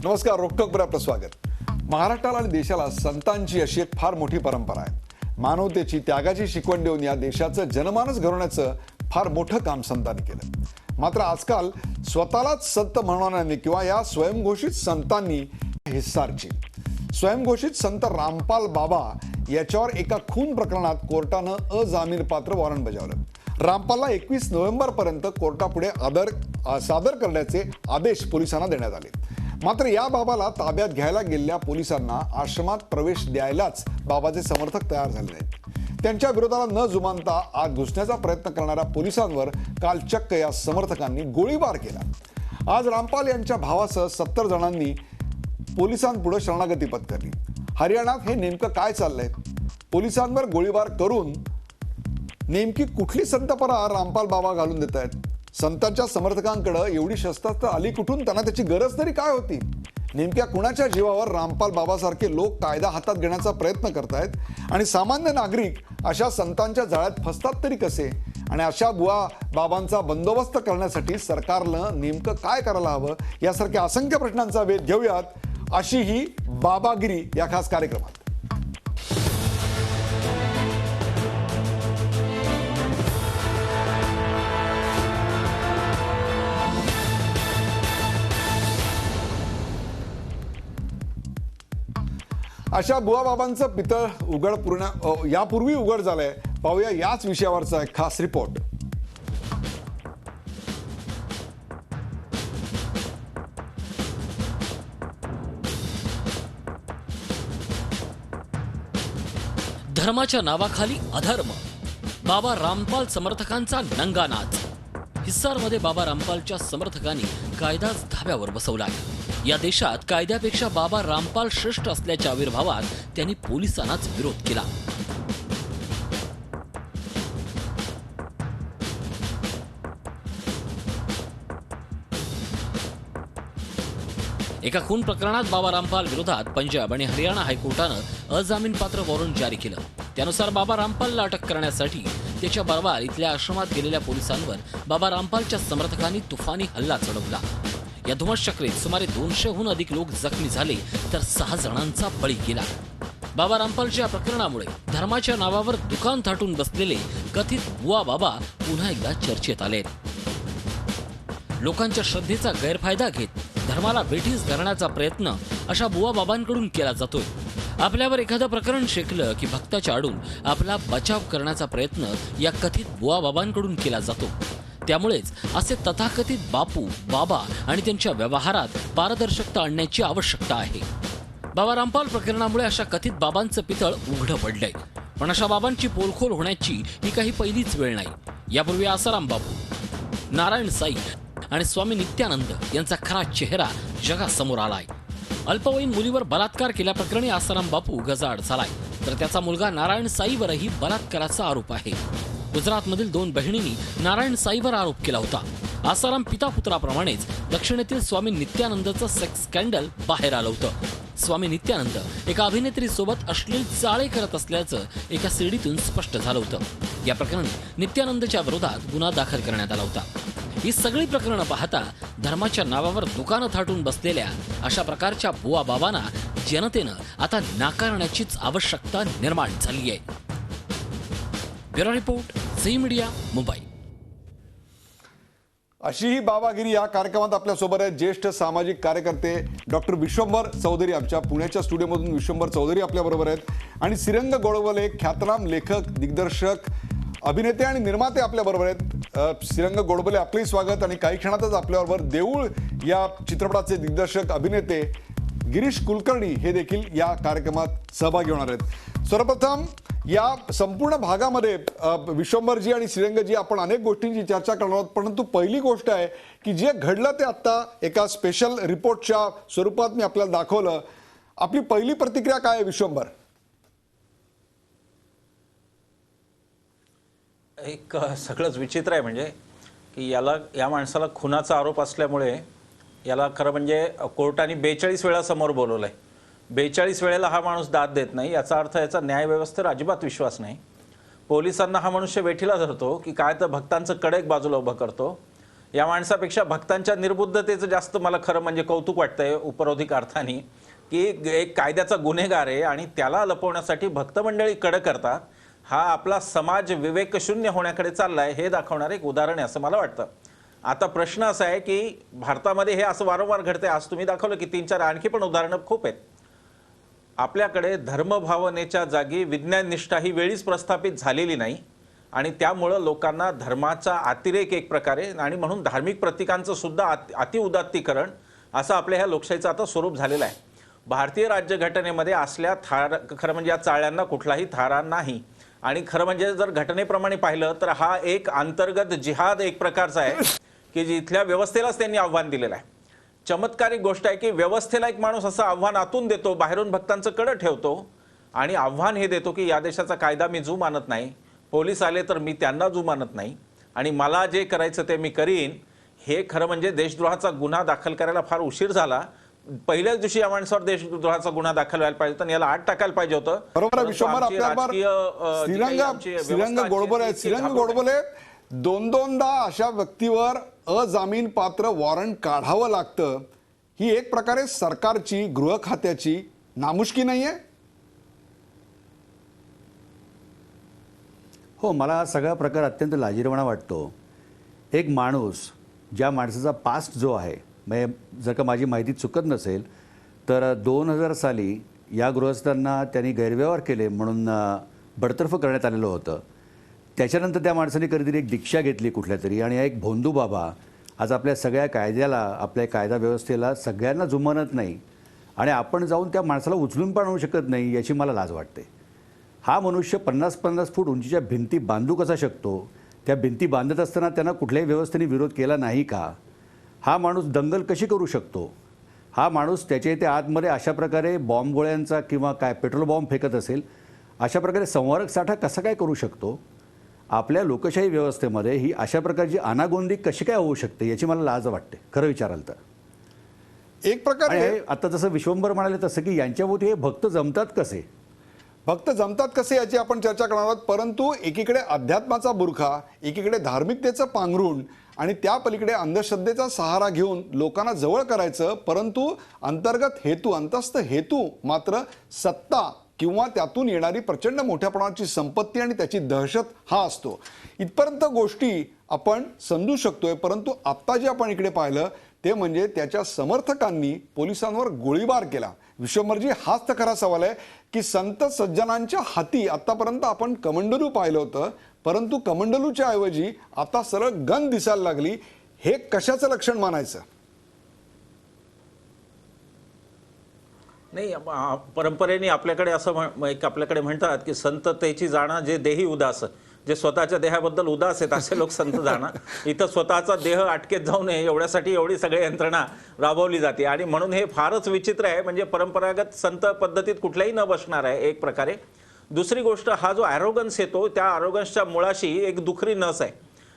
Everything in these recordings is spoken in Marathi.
नमस्कार, रोखठोक आपलं स्वागत। महाराष्ट्राला आणि देशाला संतांची अशी एक फार मोठी परंपरा आहे। मानवतेची, त्यागाची शिकवण देऊन या देशाचं जनमानस घडवण्याचं फार मोठं काम संतांनी केलं। मात्र आजकाल स्वतःलाच संत म्हणणाऱ्यांनी किंवा या स्वयंघोषित संतांनी हिस्सारची स्वयंघोषित संत रामपाल बाबा याच्यावर एका खून प्रकरणात कोर्टानं अजामीनपात्र वॉरंट बजावलं। रामपालला 21 नोव्हेंबरपर्यंत कोर्टापुढे सादर करण्याचे आदेश पोलिसांना देण्यात आले। मात्र या बाबाला ताब्यात घ्यायला गेलेल्या पोलिसांना आश्रमात प्रवेश द्यायलाच बाबाचे समर्थक तयार झाले नाहीत। त्यांच्या विरोधाला न जुमानता आत घुसण्याचा प्रयत्न करणाऱ्या पोलिसांवर काल चक्क या समर्थकांनी गोळीबार केला। आज रामपाल यांच्या भावासह 70 जणांनी पोलिसांपुढे शरणागती पत्करली। हरियाणात हे नेमकं काय चाललंय? पोलिसांवर गोळीबार करून नेमकी कुठली संतपरा रामपाल बाबा घालून देत आहेत? संतांच्या समर्थकांकडे एवढी शस्त्रास्त्र आली कुठून? त्यांना त्याची गरज तरी काय होती? नेमक्या कुणाच्या जीवावर रामपाल बाबासारखे लोक कायदा हातात घेण्याचा प्रयत्न करतायत आणि सामान्य नागरिक अशा संतांच्या जाळ्यात फसतात तरी कसे? आणि अशा बुवा बाबांचा बंदोबस्त करण्यासाठी सरकारनं नेमकं काय करायला हवं, यासारख्या असंख्य प्रश्नांचा वेध घेऊयात अशी ही बाबागिरी या खास कार्यक्रमात। अशा बुवा बाबांचं पितळ उघड यापूर्वी उघड झालंय। पाहूया याच विषयावरचा एक खास रिपोर्ट। धर्माच्या नावाखाली अधर्म, बाबा रामपाल समर्थकांचा नंगा नाच। हिस्सारमध्ये बाबा रामपालच्या समर्थकांनी कायदाच धाब्यावर बसवला। या देशात कायद्यापेक्षा बाबा रामपाल श्रेष्ठ असल्याच्या आविर्भावात त्यांनी पोलिसांनाच विरोध केला। एका खून प्रकरणात बाबा रामपाल विरोधात पंजाब आणि हरियाणा हायकोर्टानं अजामीनपात्र वॉरंट जारी केलं। त्यानुसार बाबा रामपालला अटक करण्यासाठी त्याच्या बरवार इथल्या आश्रमात गेलेल्या पोलिसांवर बाबा रामपालच्या समर्थकांनी तुफानी हल्ला चढवला। या धुमश्चक्रीत सुमारे 200हून अधिक लोक जखमी झाले तर 6 जणांचा बळी गेला। बाबा रामपालच्या प्रकरणामुळे धर्माच्या नावावर दुकान थाटून बसलेले कथित बुवा बाबा पुन्हा एकदा चर्चेत आलेत। लोकांच्या श्रद्धेचा गैरफायदा घेत धर्माला बेठीस धरण्याचा प्रयत्न अशा बुवा बाबांकडून केला जातोय। आपल्यावर एखादं प्रकरण शेकलं की भक्ताच्या आडून आपला बचाव करण्याचा प्रयत्न या कथित बुवा बाबांकडून केला जातो। त्यामुळेच असे तथाकथित बापू बाबा आणि त्यांच्या व्यवहारात पारदर्शकता आणण्याची आवश्यकता आहे। बाबा रामपाल प्रकरणामुळे अशा कथित बाबांचं पितळ उघडं पडलंय, पण अशा बाबांची पोलखोल होण्याची ही काही पहिलीच वेळ नाही। यापूर्वी आसाराम बापू, नारायण साई आणि स्वामी नित्यानंद यांचा खरा चेहरा जगासमोर आलाय। अल्पवयीन मुलीवर बलात्कार केल्याप्रकरणी आसाराम बापू गजाआड झालाय, तर त्याचा मुलगा नारायण साईवरही बलात्काराचा आरोप आहे। गुजरातमधील 2 बहिणींनी नारायण साईवर आरोप केला होता। आसाराम पिता पुत्राप्रमाणेच दक्षिणेतील स्वामी नित्यानंदचं सेक्स स्कॅन्डल बाहेर आलं होतं। स्वामी नित्यानंद एका अभिनेत्रीसोबत अश्लील चाळे करत असल्याचं एका सीडीतून स्पष्ट झालं होतं। या प्रकरणी नित्यानंदच्या विरोधात गुन्हा दाखल करण्यात आला होता। ही सगळी प्रकरणं पाहता धर्माच्या नावावर दुकानं थाटून बसलेल्या अशा प्रकारच्या बुवा बाबांना जनतेनं आता नाकारण्याचीच आवश्यकता निर्माण झाली आहे। Bureau report, Zee media, Mumbai. अशी ही बाबागिरी या कार्यक्रमात आपल्यासोबत आहेत ज्येष्ठ सामाजिक कार्यकर्ते डॉक्टर विश्वंभर चौधरी। आमच्या पुण्याच्या स्टुडिओमधून विश्वंभर चौधरी आपल्याबरोबर आहेत आणि श्रीरंग गोडबोले ख्यातनाम लेखक, दिग्दर्शक, अभिनेते आणि निर्माते आपल्याबरोबर आहेत। श्रीरंग गोडबोले, आपले स्वागत। आणि काही क्षणातच आपल्याबरोबर देऊळ या चित्रपटाचे दिग्दर्शक, अभिनेते गिरीश कुलकर्णी हे देखील या कार्यक्रमात सहभागी होणार आहेत। सर्वप्रथम या संपूर्ण भागामध्ये विश्वंभरजी आणि श्रीरंगजी आपण अनेक गोष्टींची चर्चा करणार आहोत, परंतु पहिली गोष्ट आहे की जे घडलं ते आता एका स्पेशल रिपोर्टच्या स्वरूपात मी आपल्याला दाखवलं। आपली पहिली प्रतिक्रिया काय आहे विश्वंभर? एक सगळंच विचित्र आहे, म्हणजे की या माणसाला खुनाचा आरोप असल्यामुळे याला खरं म्हणजे कोर्टाने 42 वेळा समोर बोलवलंय। 42 वेळेला हा माणूस दाद देत नाही, याचा अर्थ याचा न्यायव्यवस्थेवर अजिबात विश्वास नाही। पोलिसांना हा मनुष्य वेठीला धरतो की काय तर भक्तांचं कडेक बाजूला उभं करतो। या माणसापेक्षा भक्तांच्या निर्बुद्धतेचं जास्त मला खरं म्हणजे कौतुक वाटतंय उपरोधिक अर्थाने, की एक कायद्याचा गुन्हेगार आहे आणि त्याला लपवण्यासाठी भक्त मंडळी कडक करतात. हा आपला समाज विवेकशून्य होण्याकडे चाललाय हे दाखवणारं एक उदाहरण आहे असं मला वाटतं. आता प्रश्न असा आहे की भारतामध्ये हे असं वारंवार घडतंय. आज तुम्ही दाखवलं की 3-4 आणखी पण उदाहरणं खूप आहेत. आपल्याकडे धर्मभावनेच्या जागी विज्ञान निष्ठा ही वेळीच प्रस्थापित झालेली नाही आणि त्यामुळं लोकांना धर्माचा अतिरेक एक प्रकारे आणि म्हणून धार्मिक प्रतीकांचं सुद्धा अतिउदात्तीकरण असं आपल्या ह्या लोकशाहीचं आता स्वरूप झालेलं आहे. भारतीय राज्यघटनेमध्ये असल्या खरं म्हणजे या चाळ्यांना कुठलाही थारा नाही आणि खरं म्हणजे जर घटनेप्रमाणे पाहिलं तर हा एक अंतर्गत जिहाद एक प्रकारचा आहे की जिथल्या व्यवस्थेलाच त्यांनी आव्हान दिलेलं आहे. चमत्कारिक गोष्ट आहे की व्यवस्थेला एक माणूस असं आव्हान आतून देतो, बाहेरून भक्तांचं कडं ठेवतो आणि आव्हान हे देतो की या देशाचा कायदा मी जू मानत नाही, पोलीस आले तर मी त्यांना जू मानत नाही आणि मला जे करायचं ते मी करीन. हे खरं म्हणजे देशद्रोहाचा गुन्हा दाखल करायला फार उशीर झाला. पहिल्याच दिवशी या माणसावर देशद्रोहाचा गुन्हा दाखल व्हायला पाहिजे होता, याला 8 टाकायला पाहिजे होतं. बरोबर आहे विश्वंभर. आपल्याबरोबर श्रीरंग गोडबोले आहेत. श्रीरंग गोडबोले, 2-2दा अशा व्यक्तीवर अजामीन पात्र वॉरंट काढावं लागतं, ही एक प्रकारे सरकारची गृह खात्याची नामुष्की नाहीये? हो, मला हा सगळा प्रकार अत्यंत लाजिरवाणा वाटतो. एक माणूस, ज्या माणसाचा पास्ट जो आहे, म्हणजे जर का माझी माहिती चुकत नसेल तर 2000 साली या गृहस्थांना त्यांनी गैरव्यवहार केले म्हणून बडतर्फ करण्यात आलेलं होतं. त्याच्यानंतर त्या माणसाने कधीतरी एक दीक्षा घेतली कुठल्या तरी आणि एक भोंदू बाबा आज आपल्या सगळ्या कायद्याला, आपल्या कायदा व्यवस्थेला सगळ्यांना जुमानत नाही आणि आपण जाऊन त्या माणसाला उचलून पण आणू शकत नाही याची मला लाज वाटते. हा मनुष्य 50-50 फूट उंचीच्या भिंती बांधू कसा शकतो? त्या भिंती बांधत असताना त्यांना कुठल्याही व्यवस्थेने विरोध केला नाही का? हा माणूस दंगल कशी करू शकतो? हा माणूस त्याच्या इथे आतमध्ये अशा प्रकारे बॉम्ब गोळ्यांचा किंवा काय पेट्रोल बॉम्ब फेकत असेल, अशा प्रकारे संवारक साठा कसा काय करू शकतो? आपल्या लोकशाही व्यवस्थेमध्ये ही अशा प्रकारची अनागोंदी कशी काय होऊ शकते याची मला लाज वाटते खरं विचाराल तर. एक प्रकारे आता जसं विश्वंभर म्हणाले तसं की यांच्याभोवती हे भक्त जमतात कसे, भक्त जमतात कसे याची आपण चर्चा करणार आहोत. परंतु एकीकडे अध्यात्माचा बुरखा, एकीकडे धार्मिकतेचं पांघरूण आणि त्या पलीकडे अंधश्रद्धेचा सहारा घेऊन लोकांना जवळ करायचं, परंतु अंतस्थ हेतू मात्र सत्ता किंवा त्यातून येणारी प्रचंड मोठ्या प्रमाणाची संपत्ती आणि त्याची दहशत हा असतो. इथपर्यंत गोष्टी आपण समजू शकतोय. परंतु आत्ता जे आपण इकडे पाहिलं ते म्हणजे त्याच्या समर्थकांनी पोलिसांवर गोळीबार केला. विश्वंभरजी, हाच तर खरा सवाल आहे की संत सज्जनांच्या हाती आतापर्यंत आपण कमंडलू पाहिलं होतं, परंतु कमंडलूच्या ऐवजी आता सरळ गन दिसायला लागली. हे कशाचं लक्षण मानायचं? नाही, परंपरेने आपल्याकडे असं एक आपल्याकडे म्हणतात की संततेची जाणं जे देही उदास, जे स्वतःच्या देहाबद्दल उदास आहेत असे लोक संत जाणं. इथं स्वतःचा देह अटकेत जाऊ नये एवढ्यासाठी एवढी सगळी यंत्रणा राबवली जाते आणि म्हणून हे फारच विचित्र आहे. म्हणजे परंपरागत संत पद्धतीत कुठल्याही न बसणार आहे एक प्रकारे. दुसरी गोष्ट, हा जो ॲरोगन्स येतो त्या ॲरोगन्सच्या मुळाशी एक दुखरी नस आहे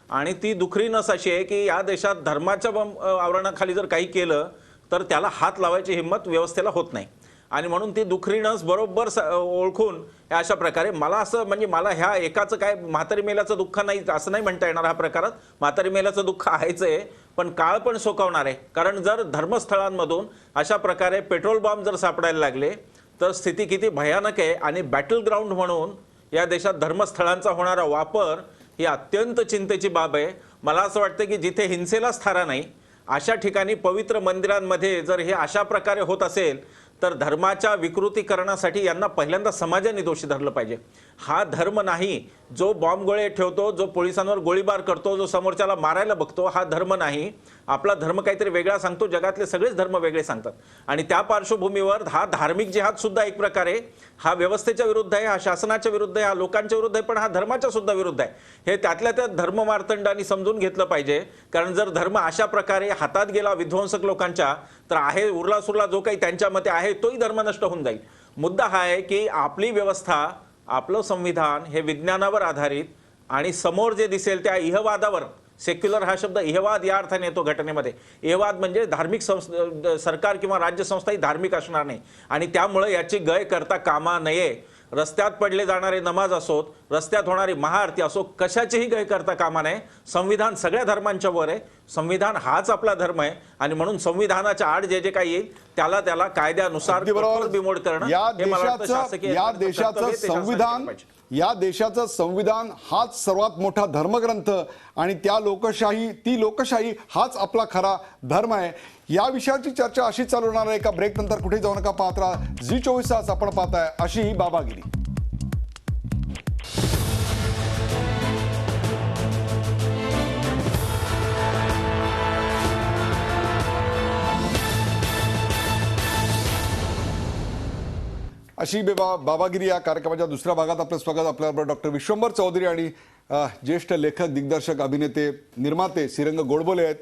आणि ती दुखरी नस अशी आहे की या देशात धर्माच्या आवरणाखाली जर काही केलं तर त्याला हात लावायची हिंमत व्यवस्थेला होत नाही आणि म्हणून ती दुखरी नस बरोबर ओळखून अशा प्रकारे मला असं म्हणजे मला ह्या एकाचं काय म्हातारी मेल्याचं दुःख नाही असं नाही म्हणता येणार. हा प्रकारात म्हातारी मेल्याचं दुःख आहेच आहे, पण काळ पण सोकावणार आहे. कारण जर धर्मस्थळांमधून अशा प्रकारे पेट्रोल बॉम्ब जर सापडायला लागले तर स्थिती किती भयानक आहे आणि बॅटल ग्राउंड म्हणून या देशात धर्मस्थळांचा होणारा वापर ही अत्यंत चिंतेची बाब आहे. मला असं वाटतं की जिथे हिंसेलाच थारा नाही अशा ठिकाणी पवित्र मंदिरांमध्ये जर हे अशा प्रकारे होत असेल तर धर्माच्या विकृतीकरणासाठी यांना पहिल्यांदा समाजाने दोषी धरलं पाहिजे. हा धर्म नाही जो बॉम्बगोळे ठेवतो, जो पोलिसांवर गोळीबार करतो, जो समोरच्याला मारायला बघतो, हा धर्म नाही. आपला धर्म काहीतरी वेगळा सांगतो, जगातले सगळेच धर्म वेगळे सांगतात आणि त्या पार्श्वभूमीवर हा धार्मिक जिहाद सुद्धा एक प्रकारे हा व्यवस्थेच्या विरुद्ध आहे, हा शासनाच्या विरुद्ध आहे, हा लोकांच्या विरुद्ध आहे, पण हा धर्माच्या सुद्धा विरुद्ध आहे. हे त्यातल्या त्यात धर्म मार्तंडांनी समजून घेतलं पाहिजे. कारण जर धर्म अशा प्रकारे हातात गेला विध्वंसक लोकांच्या तर आहे उरला सुरला जो काही त्यांच्या मते आहे तोही धर्म नष्ट होऊन जाईल. मुद्दा हा आहे की आपली व्यवस्था, आपलं संविधान हे विज्ञानावर आधारित आणि समोर जे दिसेल त्या इहवादावर, सेक्युलर हा शब्द इहवाद या अर्थाने येतो घटनेमध्ये. इहवाद म्हणजे धार्मिक सरकार किंवा राज्य संस्था ही धार्मिक असणार नाही आणि त्यामुळे याची गय करता कामा नये. रस्त्यात पडले जाणारे नमाज असोत, रस्त्यात होणारी महाआरती असो, कशाचीही गय करता कामा नये. संविधान सगळ्या धर्मांच्या वर आहे. संविधान हाच आपला धर्म आहे आणि म्हणून संविधानाच्या आड जे जे काही येईल त्याला कायद्यानुसार अगदी बरोबर. बिमोड करणं या हे मला वाटतं शासकीय देशाचं कर्तव्य आहे, ते शासनाने संविधान केलं पाहिजे. या देशाचं संविधान हाच सर्वात मोठा धर्मग्रंथ आणि ती लोकशाही हाच आपला खरा धर्म आहे. या विषयाची चर्चा अशी चालू होणार आहे. एका ब्रेक नंतर कुठे जाऊ नका, पाहत राहा झी24 तास. आपण पाहताय अशी ही बाबागिरी. अशी बाबागिरी या कार्यक्रमाच्या दुसऱ्या भागात आपलं स्वागत. आपल्याबरोबर डॉक्टर विश्वंभर चौधरी आणि ज्येष्ठ लेखक, दिग्दर्शक, अभिनेते, निर्माते श्रीरंग गोडबोले आहेत.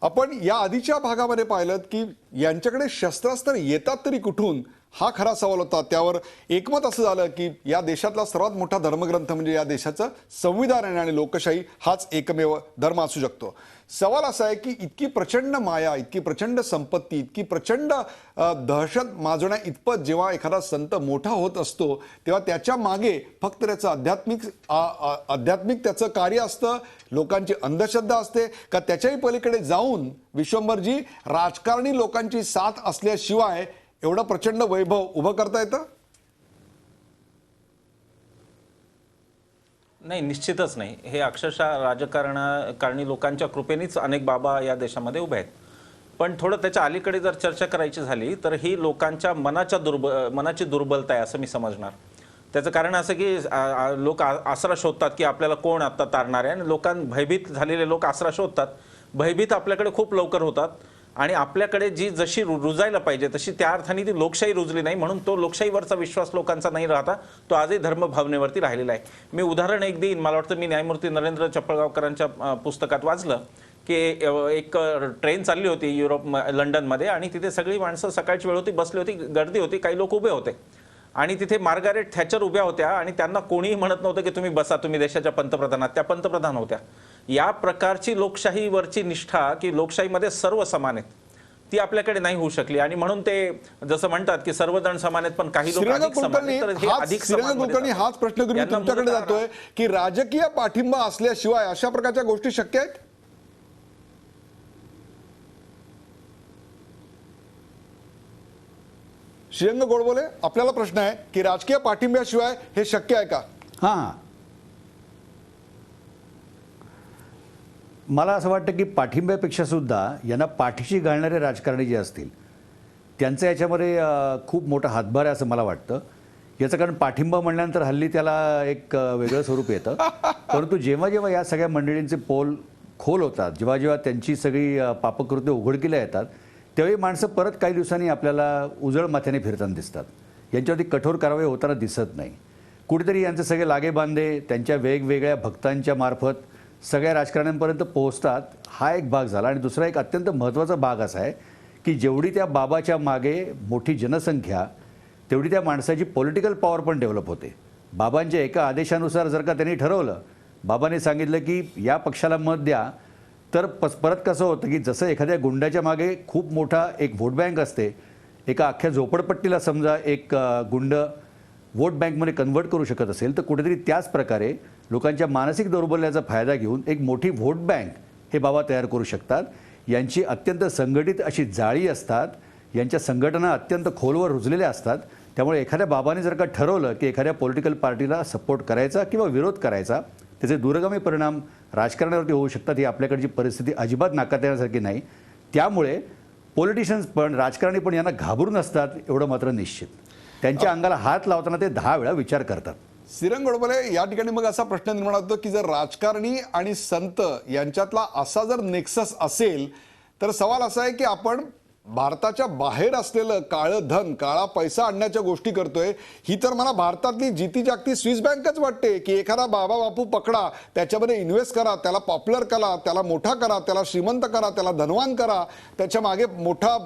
आपण या आधीच्या भागामध्ये पाहिलं की यांच्याकडे शस्त्रास्त्र येतात तरी कुठून, हा खरा सवाल होता. त्यावर एकमत असं झालं की या देशातला सर्वात मोठा धर्मग्रंथ म्हणजे या देशाचं संविधान आहे आणि लोकशाही हाच एकमेव धर्म असू शकतो. सवाल असा आहे की इतकी प्रचंड माया, इतकी प्रचंड संपत्ती, इतकी प्रचंड दहशत माजवण्या इतपत जेव्हा एखादा संत मोठा होत असतो तेव्हा त्याच्या मागे फक्त त्याचं आध्यात्मिक त्याचं कार्य असतं, लोकांची अंधश्रद्धा असते का त्याच्याही पलीकडे जाऊन विश्वंभरजी राजकारणी लोकांची साथ असल्याशिवाय एवढं प्रचंड वैभव उभं करता येतं? नाही, निश्चितच नाही. हे अक्षरशः राजकारणी लोकांच्या कृपेनेच अनेक बाबा या देशामध्ये उभे आहेत. पण थोडं त्याच्या अलीकडे जर चर्चा करायची झाली तर ही लोकांच्या मनाची दुर्बलता आहे असं मी समजणार. त्याचं कारण असं की लोक आसरा शोधतात की आपल्याला कोण आता तारणार आहे, आणि भयभीत झालेले लोक आसरा शोधतात. भयभीत आपल्याकडे खूप लवकर होतात आणि आपल्याकडे जशी रुजायला पाहिजे तशी त्या अर्थाने ती लोकशाही रुजली नाही, म्हणून तो लोकशाहीवरचा विश्वास लोकांचा नाही राहता, तो आजही धर्मभावनेवरती राहिलेला आहे. मी उदाहरण एक देईन. मला वाटतं मी न्यायमूर्ती नरेंद्र चपळगावकरांच्या पुस्तकात वाचलं की एक ट्रेन चालली होती लंडनमध्ये आणि तिथे सगळी माणसं सकाळची वेळ होती, बसली होती, गर्दी होती, काही लोक उभे होते आणि तिथे मार्गारेट थॅचर उभ्या होत्या आणि त्यांना कोणीही म्हणत नव्हतं की तुम्ही बसा, तुम्ही देशाच्या पंतप्रधानात. त्या पंतप्रधान होत्या. या प्रकारची लोकशाहीवरची निष्ठा की लोकशाहीमध्ये सर्व समान आहेत, ती आपल्याकडे नाही होऊ शकली आणि म्हणून ते जसं म्हणतात की सर्वजण समान आहेत पण काही लोक अधिक समान आहेत. तर हे अधिक समान हाच प्रश्न करून तुमच्याकडे जातोय की राजकीय पाठिंबा असल्याशिवाय अशा प्रकारच्या गोष्टी शक्य आहेत? श्रीरंग गोडबोले, आपल्याला प्रश्न आहे की राजकीय पाठिंब्याशिवाय हे शक्य आहे का? हां, मला असं वाटतं की पाठिंब्यापेक्षा सुद्धा यांना पाठीशी घालणारे राजकारणी जे असतील त्यांचं याच्यामध्ये खूप मोठा हातभार आहे असं मला वाटतं. याचं कारण पाठिंबा म्हणल्यानंतर हल्ली त्याला एक वेगळं स्वरूप येतं. परंतु जेव्हा जेव्हा या सगळ्या मंडळींचे पोल खोल होतात, जेव्हा जेव्हा त्यांची सगळी पापकृत्य उघडकीला येतात, त्यावेळी माणसं परत काही दिवसांनी आपल्याला उजळ माथ्याने फिरताना दिसतात. यांच्यावरती कठोर कारवाई होताना दिसत नाही. कुठेतरी यांचे सगळे लागेबांधे त्यांच्या वेगवेगळ्या भक्तांच्या मार्फत सगळ्या राजकारण्यांपर्यंत पोहोचतात. हा एक भाग झाला. आणि दुसरा एक अत्यंत महत्त्वाचा भाग असा आहे की जेवढी त्या बाबाच्या मागे मोठी जनसंख्या तेवढी त्या माणसाची पॉलिटिकल पॉवर पण डेव्हलप होते. बाबांच्या एका आदेशानुसार जर का त्यांनी ठरवलं, बाबांनी सांगितलं की या पक्षाला मत द्या, तर परत कसं होतं की जसं एखाद्या गुंडाच्या मागे खूप मोठा एक व्होट बँक असते, एका अख्ख्या झोपडपट्टीला समजा एक गुंड व्होट बँकमध्ये कन्वर्ट करू शकत असेल, तर कुठेतरी त्याच प्रकारे लोकांच्या मानसिक दौर्बल्याचा फायदा घेऊन एक मोठी व्होट बँक हे बाबा तयार करू शकतात. यांची अत्यंत संघटित अशी जाळी असतात, यांच्या संघटना अत्यंत खोलवर रुजलेल्या असतात. त्यामुळे एखाद्या बाबाने जर का ठरवलं की एखाद्या पॉलिटिकल पार्टीला सपोर्ट करायचा किंवा विरोध करायचा, त्याचे दूरगामी परिणाम राजकारणावरती होऊ शकतात. ही आपल्याकडची परिस्थिती अजिबात नाकारण्यासारखी नाही. त्यामुळे पॉलिटिशियन्स पण राजकारणी पण यांना घाबरून असतात एवढं मात्र निश्चित. त्यांच्या अंगाला हात लावताना ते 10 वेळा विचार करतात. श्रीरंग गोडबोले, या ठिकाणी मग असा प्रश्न निर्माण होतो की जर राजकारणी आणि संत यांच्यातला असा जर नेक्सस असेल तर सवाल असा आहे की आपण भारताच्या बाहेर असलेलं काळं धन, काळा पैसा आणण्याच्या गोष्टी करतोय. ही तर मला भारतातली जिती जागती स्विस बँकच वाटते की एखादा बाबा बापू पकडा, त्याच्यामध्ये इन्व्हेस्ट करा, त्याला पॉप्युलर करा, त्याला मोठा करा, त्याला श्रीमंत करा, त्याला धनवान करा, त्याच्या मागे मोठा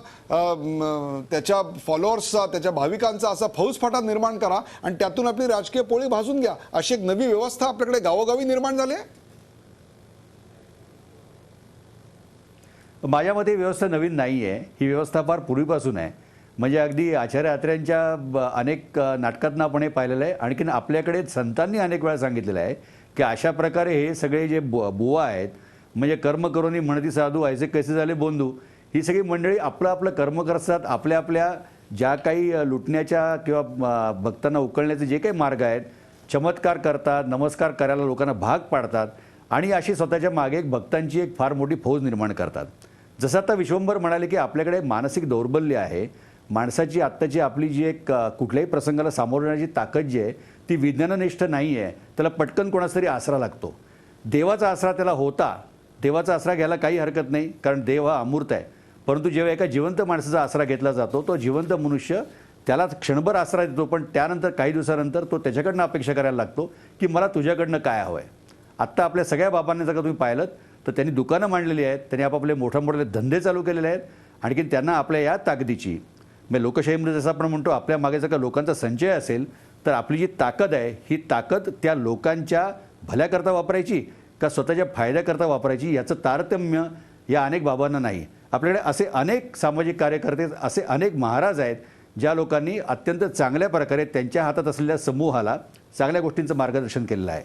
त्याच्या फॉलोअर्सचा, त्याच्या भाविकांचा असा फौजफाटा निर्माण करा आणि त्यातून आपली राजकीय पोळी भाजून घ्या. अशी एक नवी व्यवस्था आपल्याकडे गावोगावी निर्माण झाली आहे. माझ्या मते व्यवस्था नवीन नाही आहे. ही व्यवस्था फार पूर्वीपासून आहे. म्हणजे अगदी आचार्य अत्र्यांच्या अनेक नाटकातनं आपण हे पाहिलेलं आहे. आणखीन आपल्याकडे संतांनी अनेक वेळा सांगितलेलं आहे की अशा प्रकारे हे सगळे जे बुवा आहेत, म्हणजे कर्म करोनी म्हणती साधू ऐसे कैसे झाले बोंधू, ही सगळी मंडळी आपलं आपलं कर्म करतात. आपल्या आपल्या ज्या काही लुटण्याच्या किंवा भक्तांना उकळण्याचे जे काही मार्ग आहेत, चमत्कार करतात, नमस्कार करायला लोकांना भाग पाडतात आणि अशी स्वतःच्या मागे एक भक्तांची एक फार मोठी फौज निर्माण करतात. जसं आता विश्वंभर म्हणाले की आपल्याकडे मानसिक दौर्बल्य आहे. माणसाची आत्ताची आपली जी एक कुठल्याही प्रसंगाला सामोरं जाण्याची ताकद जी आहे ती विज्ञाननिष्ठ नाही आहे. त्याला पटकन कोणाचा तरी आसरा लागतो. देवाचा आसरा त्याला होता. देवाचा आसरा घ्यायला काही हरकत नाही, कारण देव हा अमूर्त आहे. परंतु जेव्हा एका जिवंत माणसाचा आसरा घेतला जातो, तो जिवंत मनुष्य त्याला क्षणभर आसरा देतो, पण त्यानंतर काही दिवसानंतर तो त्याच्याकडनं अपेक्षा करायला लागतो की मला तुझ्याकडनं काय हवं आहे. आत्ता आपल्या सगळ्या बाबांनी जर का तुम्ही पाहिलं तर त्यांनी दुकानं मांडलेली आहेत, त्यांनी आपापले मोठे मोठे धंदे चालू केलेले आहेत. आणखी त्यांना आपल्या या ताकदीची, म्हणजे लोकशाहीमध्ये जसं आपण म्हणतो आपल्या मागे जर का लोकांचा संचय असेल तर आपली जी ताकद आहे ही ताकद त्या लोकांच्या भल्याकरता वापरायची का स्वतःच्या फायद्याकरता वापरायची याचं तारतम्य या अनेक बाबांना नाही. आपल्याकडे असे अनेक सामाजिक कार्यकर्ते, असे अनेक महाराज आहेत ज्या लोकांनी अत्यंत चांगल्या प्रकारे त्यांच्या हातात असलेल्या समूहाला चांगल्या गोष्टींचं मार्गदर्शन केलेलं आहे.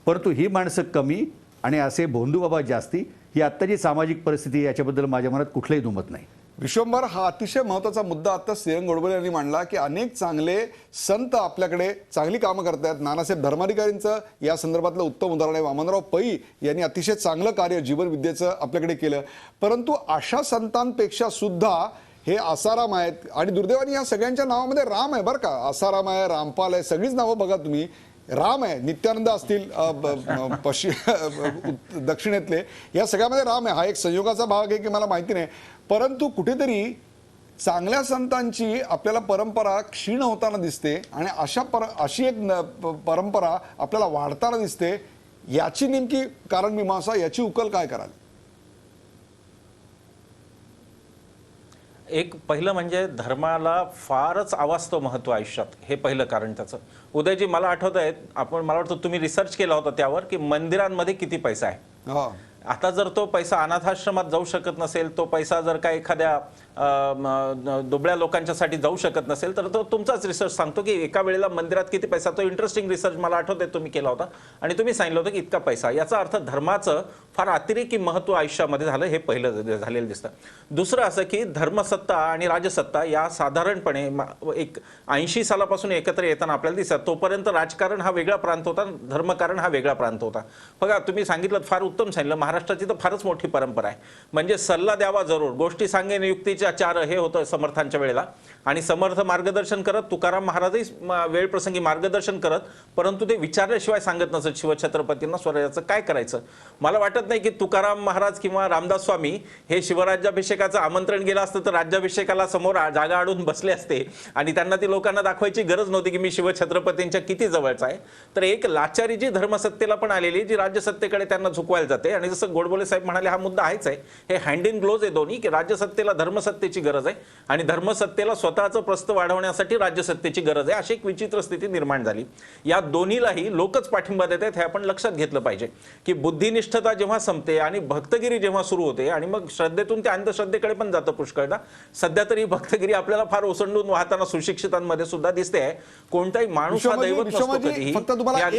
परंतु ही माणसं कमी आणि असे भोंदू बाबा जास्ती, ही आत्ताची सामाजिक परिस्थिती याच्याबद्दल माझ्या मनात कुठलंही दुमत नाही. विश्वंभर, हा अतिशय महत्त्वाचा मुद्दा आता श्रीरंग गोडबोले यांनी मांडला की अनेक चांगले संत आपल्याकडे चांगली कामं करतात. नानासाहेब धर्माधिकारींचं या संदर्भातलं उत्तम उदाहरण आहे. वामनराव पै यांनी अतिशय चांगलं कार्य जीवनविद्येचं आपल्याकडे केलं. परंतु अशा संतांपेक्षा सुद्धा हे आसाराम आहेत आणि दुर्दैवाने या सगळ्यांच्या नावामध्ये राम आहे बरं का. आसाराम आहे, रामपाल आहे, सगळीच नावं बघा तुम्ही. राम आहे, नित्यानंद असतील दक्षिणेतले, या सगळ्यामध्ये राम आहे. हा एक संयोगाचा भाग आहे की मला माहिती नाही. परंतु कुठेतरी चांगल्या संतांची आपल्याला परंपरा क्षीण होताना दिसते आणि अशी एक परंपरा आपल्याला वाढताना दिसते. याची नेमकी कारण मीमांसा, याची उकल काय कराल? एक पहिलं म्हणजे धर्माला फारच अवास्तव महत्त्व आयुष्यात, हे पहिलं कारण त्याचं. उदयजी, मला आठवत आहे मला वाटतं तुम्ही रिसर्च केला होता त्यावर की मंदिरांमध्ये किती पैसा आहे. आता जर तो पैसा अनाथाश्रमात जाऊ शकत नसेल, तो पैसा जर का एखाद्या दुबळ्या लोकांच्यासाठी जाऊ शकत नसेल, तर तो तुमचाच रिसर्च सांगतो की एका वेळेला मंदिरात किती पैसा. तो इंटरेस्टिंग रिसर्च मला आठवत आहे तुम्ही केला होता आणि तुम्ही सांगितलं होतं की इतका पैसा. याचा अर्थ धर्माचं फार अतिरेकी महत्त्व आयुष्यामध्ये झालं, हे पहिलं झालेलं दिसतं. दुसरं असं की धर्मसत्ता आणि राजसत्ता या साधारणपणे एक 80 सालापासून एकत्र येताना आपल्याला दिसतात. तोपर्यंत राजकारण हा वेगळा प्रांत होता, धर्मकारण हा वेगळा प्रांत होता. बघा, तुम्ही सांगितलं फार उत्तम सांगितलं. महाराष्ट्राची तर फारच मोठी परंपरा आहे. म्हणजे सल्ला द्यावा जरूर, गोष्टी सांगे नियुक्तीच्या चार, हे होतं समर्थांच्या वेळेला. आणि समर्थ मार्गदर्शन करत, तुकाराम महाराजही वेळ प्रसंगी मार्गदर्शन करत, परंतु ते विचारल्याशिवाय सांगत नसत शिवछत्रपतींना स्वराज्याचं काय करायचं. मला वाटत नाही की तुकाराम महाराज किंवा रामदास स्वामी हे शिवराज्याभिषेकाचं आमंत्रण गेलं असतं तर राज्याभिषेकाला समोर जागा अडून बसले असते आणि त्यांना ती लोकांना दाखवायची गरज नव्हती की मी शिवछत्रपतींच्या किती जवळचा आहे. तर एक लाचारी जी धर्मसत्तेला पण आलेली, जी राज्यसत्तेकडे त्यांना झुकवायला जाते. आणि जसं गोडबोले साहेब म्हणाले, हा मुद्दा आहेच आहे. हे हँड इन ग्लोज आहे दोन्ही, की राज्यसत्तेला धर्मसत्तेची गरज आहे आणि धर्मसत्तेला स्वतःचं प्रस्थ वाढवण्यासाठी राज्यसत्तेची गरज आहे. अशी एक विचित्र स्थिती निर्माण झाली. या दोन्हीलाही लोकच पाठिंबा देत आहेत, हे आपण लक्षात घेतलं पाहिजे की बुद्धिनिष्ठता जेव्हा संपते आणि भक्तगिरी जेव्हा सुरू होते आणि मग श्रद्धेतून त्या अंधश्रद्धेकडे पण जातं पुष्कळदा. सध्या तरी भक्तगिरी आपल्याला फार ओसंडून वाहताना सुशिक्षितांमध्ये सुद्धा दिसते आहे. कोणताही माणूस हा दैवत नसतो कधीही. फक्त तुम्हाला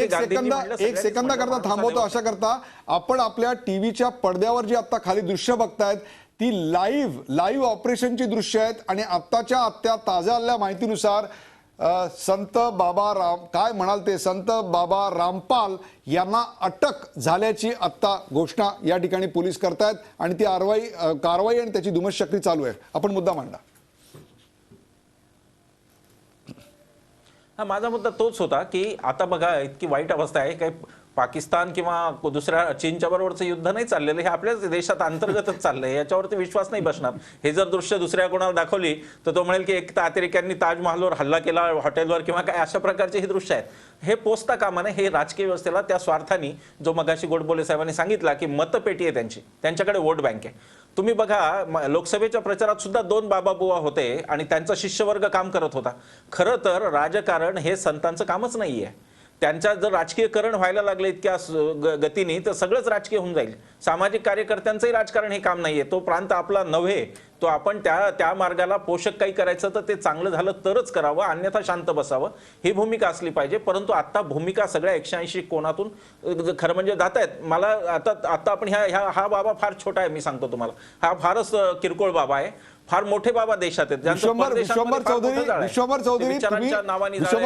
एक सेकंदा करता थांबवतो. अशा करता आपण आपल्या टीव्हीच्या पडद्यावर जी आता खाली दृश्य बघतायत ती लाईव्ह ऑपरेशनची दृश्य आहेत आणि आत्ताच्या ताज्या आलेल्या माहितीनुसार संत बाबा रामपाल यांना अटक झाल्याची आत्ता घोषणा या ठिकाणी पोलीस करतायत आणि ती कारवाई आणि त्याची धुमश्चक्री चालू आहे. आपण मुद्दा मांडा. हा माझा मुद्दा तोच होता की आता बघा इतकी वाईट अवस्था आहे. काही पाकिस्तान किंवा दुसऱ्या चीनच्या बरोबरचं युद्ध नाही चाललेलं, हे आपल्याच देशात अंतर्गतच चाललंय. याच्यावरती विश्वास नाही बसणार. हे जर दृश्य दुसऱ्या कोणाला दाखवली तर तो म्हणेल की एक तर अतिरेक्यांनी ताजमहालवर हल्ला केला, हॉटेलवर किंवा काय, अशा प्रकारचे हे दृश्य आहेत. हे पोचता कामा नये. हे राजकीय व्यवस्थेला त्या स्वार्थाने, जो मगाशी गोडबोले साहेबांनी सांगितला की मतपेटी आहे त्यांची, त्यांच्याकडे वोट बँक आहे. तुम्ही बघा, लोकसभेच्या प्रचारात सुद्धा 2 बाबा बुवा होते आणि त्यांचा शिष्यवर्ग काम करत होता. खरं तर राजकारण हे संतांचं कामच नाहीये. त्यांच्या जर राजकीयकरण व्हायला लागले इतक्या गतीने तर सगळंच राजकीय होऊन जाईल. सामाजिक कार्यकर्त्यांचंही राजकारण हे काम नाहीये. तो प्रांत आपला नव्हे, तो आपण त्या मार्गाला पोषक काही करायचं तर ते चांगलं झालं तरच करावं, अन्यथा शांत बसावं, ही भूमिका असली पाहिजे. परंतु आता भूमिका सगळ्या 180 कोणातून खरं म्हणजे जात आहेत. मला आता आपण हा बाबा फार छोटा आहे, मी सांगतो तुम्हाला, हा फारच किरकोळ बाबा आहे. फार मोठे बाबा देशात आहेत, विश्वंभर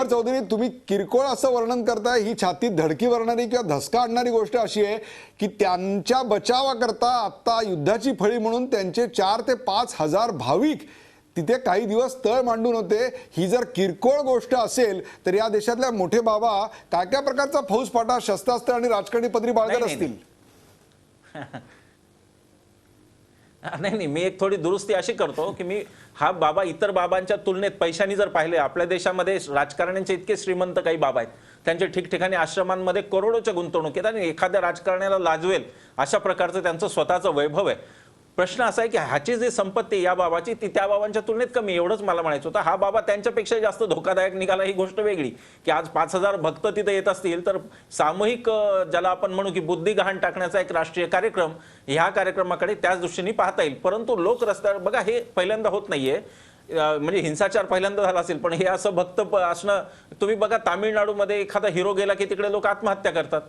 चौधरी, तुम्ही किरकोळ असं वर्णन करताय. ही छातीत धडकी भरणारी किंवा धसका आणणारी गोष्ट अशी आहे की त्यांच्या बचावाकरता आता युद्धाची फळी म्हणून त्यांचे 4 ते 5 हजार भाविक तिथे काही दिवस तळ मांडून होते. ही जर किरकोळ गोष्ट असेल तर या देशातल्या मोठे बाबा काय काय प्रकारचा फौजफाटा, शस्त्रास्त्र आणि राजकारणी पदरी बाळगत असतील? नाही, मी एक थोडी दुरुस्ती अशी करतो की मी हा बाबा इतर बाबांच्या तुलनेत पैशानी जर पाहिले, आपल्या देशामध्ये राजकारण्यांचे इतके श्रीमंत काही बाबा आहेत, त्यांच्या ठिकठिकाणी आश्रमांमध्ये करोडोच्या गुंतवणूक आहेत आणि एखाद्या राजकारण्याला लाजवेल अशा प्रकारचं त्यांचं स्वतःचं वैभव आहे. प्रश्न असा आहे की ह्याची जी संपत्ती या बाबाची ती त्या बाबांच्या तुलनेत कमी, एवढंच मला म्हणायचं होतं. हा बाबा त्यांच्यापेक्षा जास्त धोकादायक निघाला ही गोष्ट वेगळी, की आज 5000 भक्त तिथे येत असतील तर सामूहिक ज्याला आपण म्हणू की बुद्धी गहाण टाकण्याचा एक राष्ट्रीय कार्यक्रम, ह्या कार्यक्रमाकडे त्याच दृष्टीने पाहता येईल. परंतु लोक रस्त्यावर बघा, हे पहिल्यांदा होत नाहीये, म्हणजे हिंसाचार पहिल्यांदा झाला असेल, पण हे असं भक्त असणं, तुम्ही बघा तामिळनाडूमध्ये एखादा हिरो गेला की तिकडे लोक आत्महत्या करतात.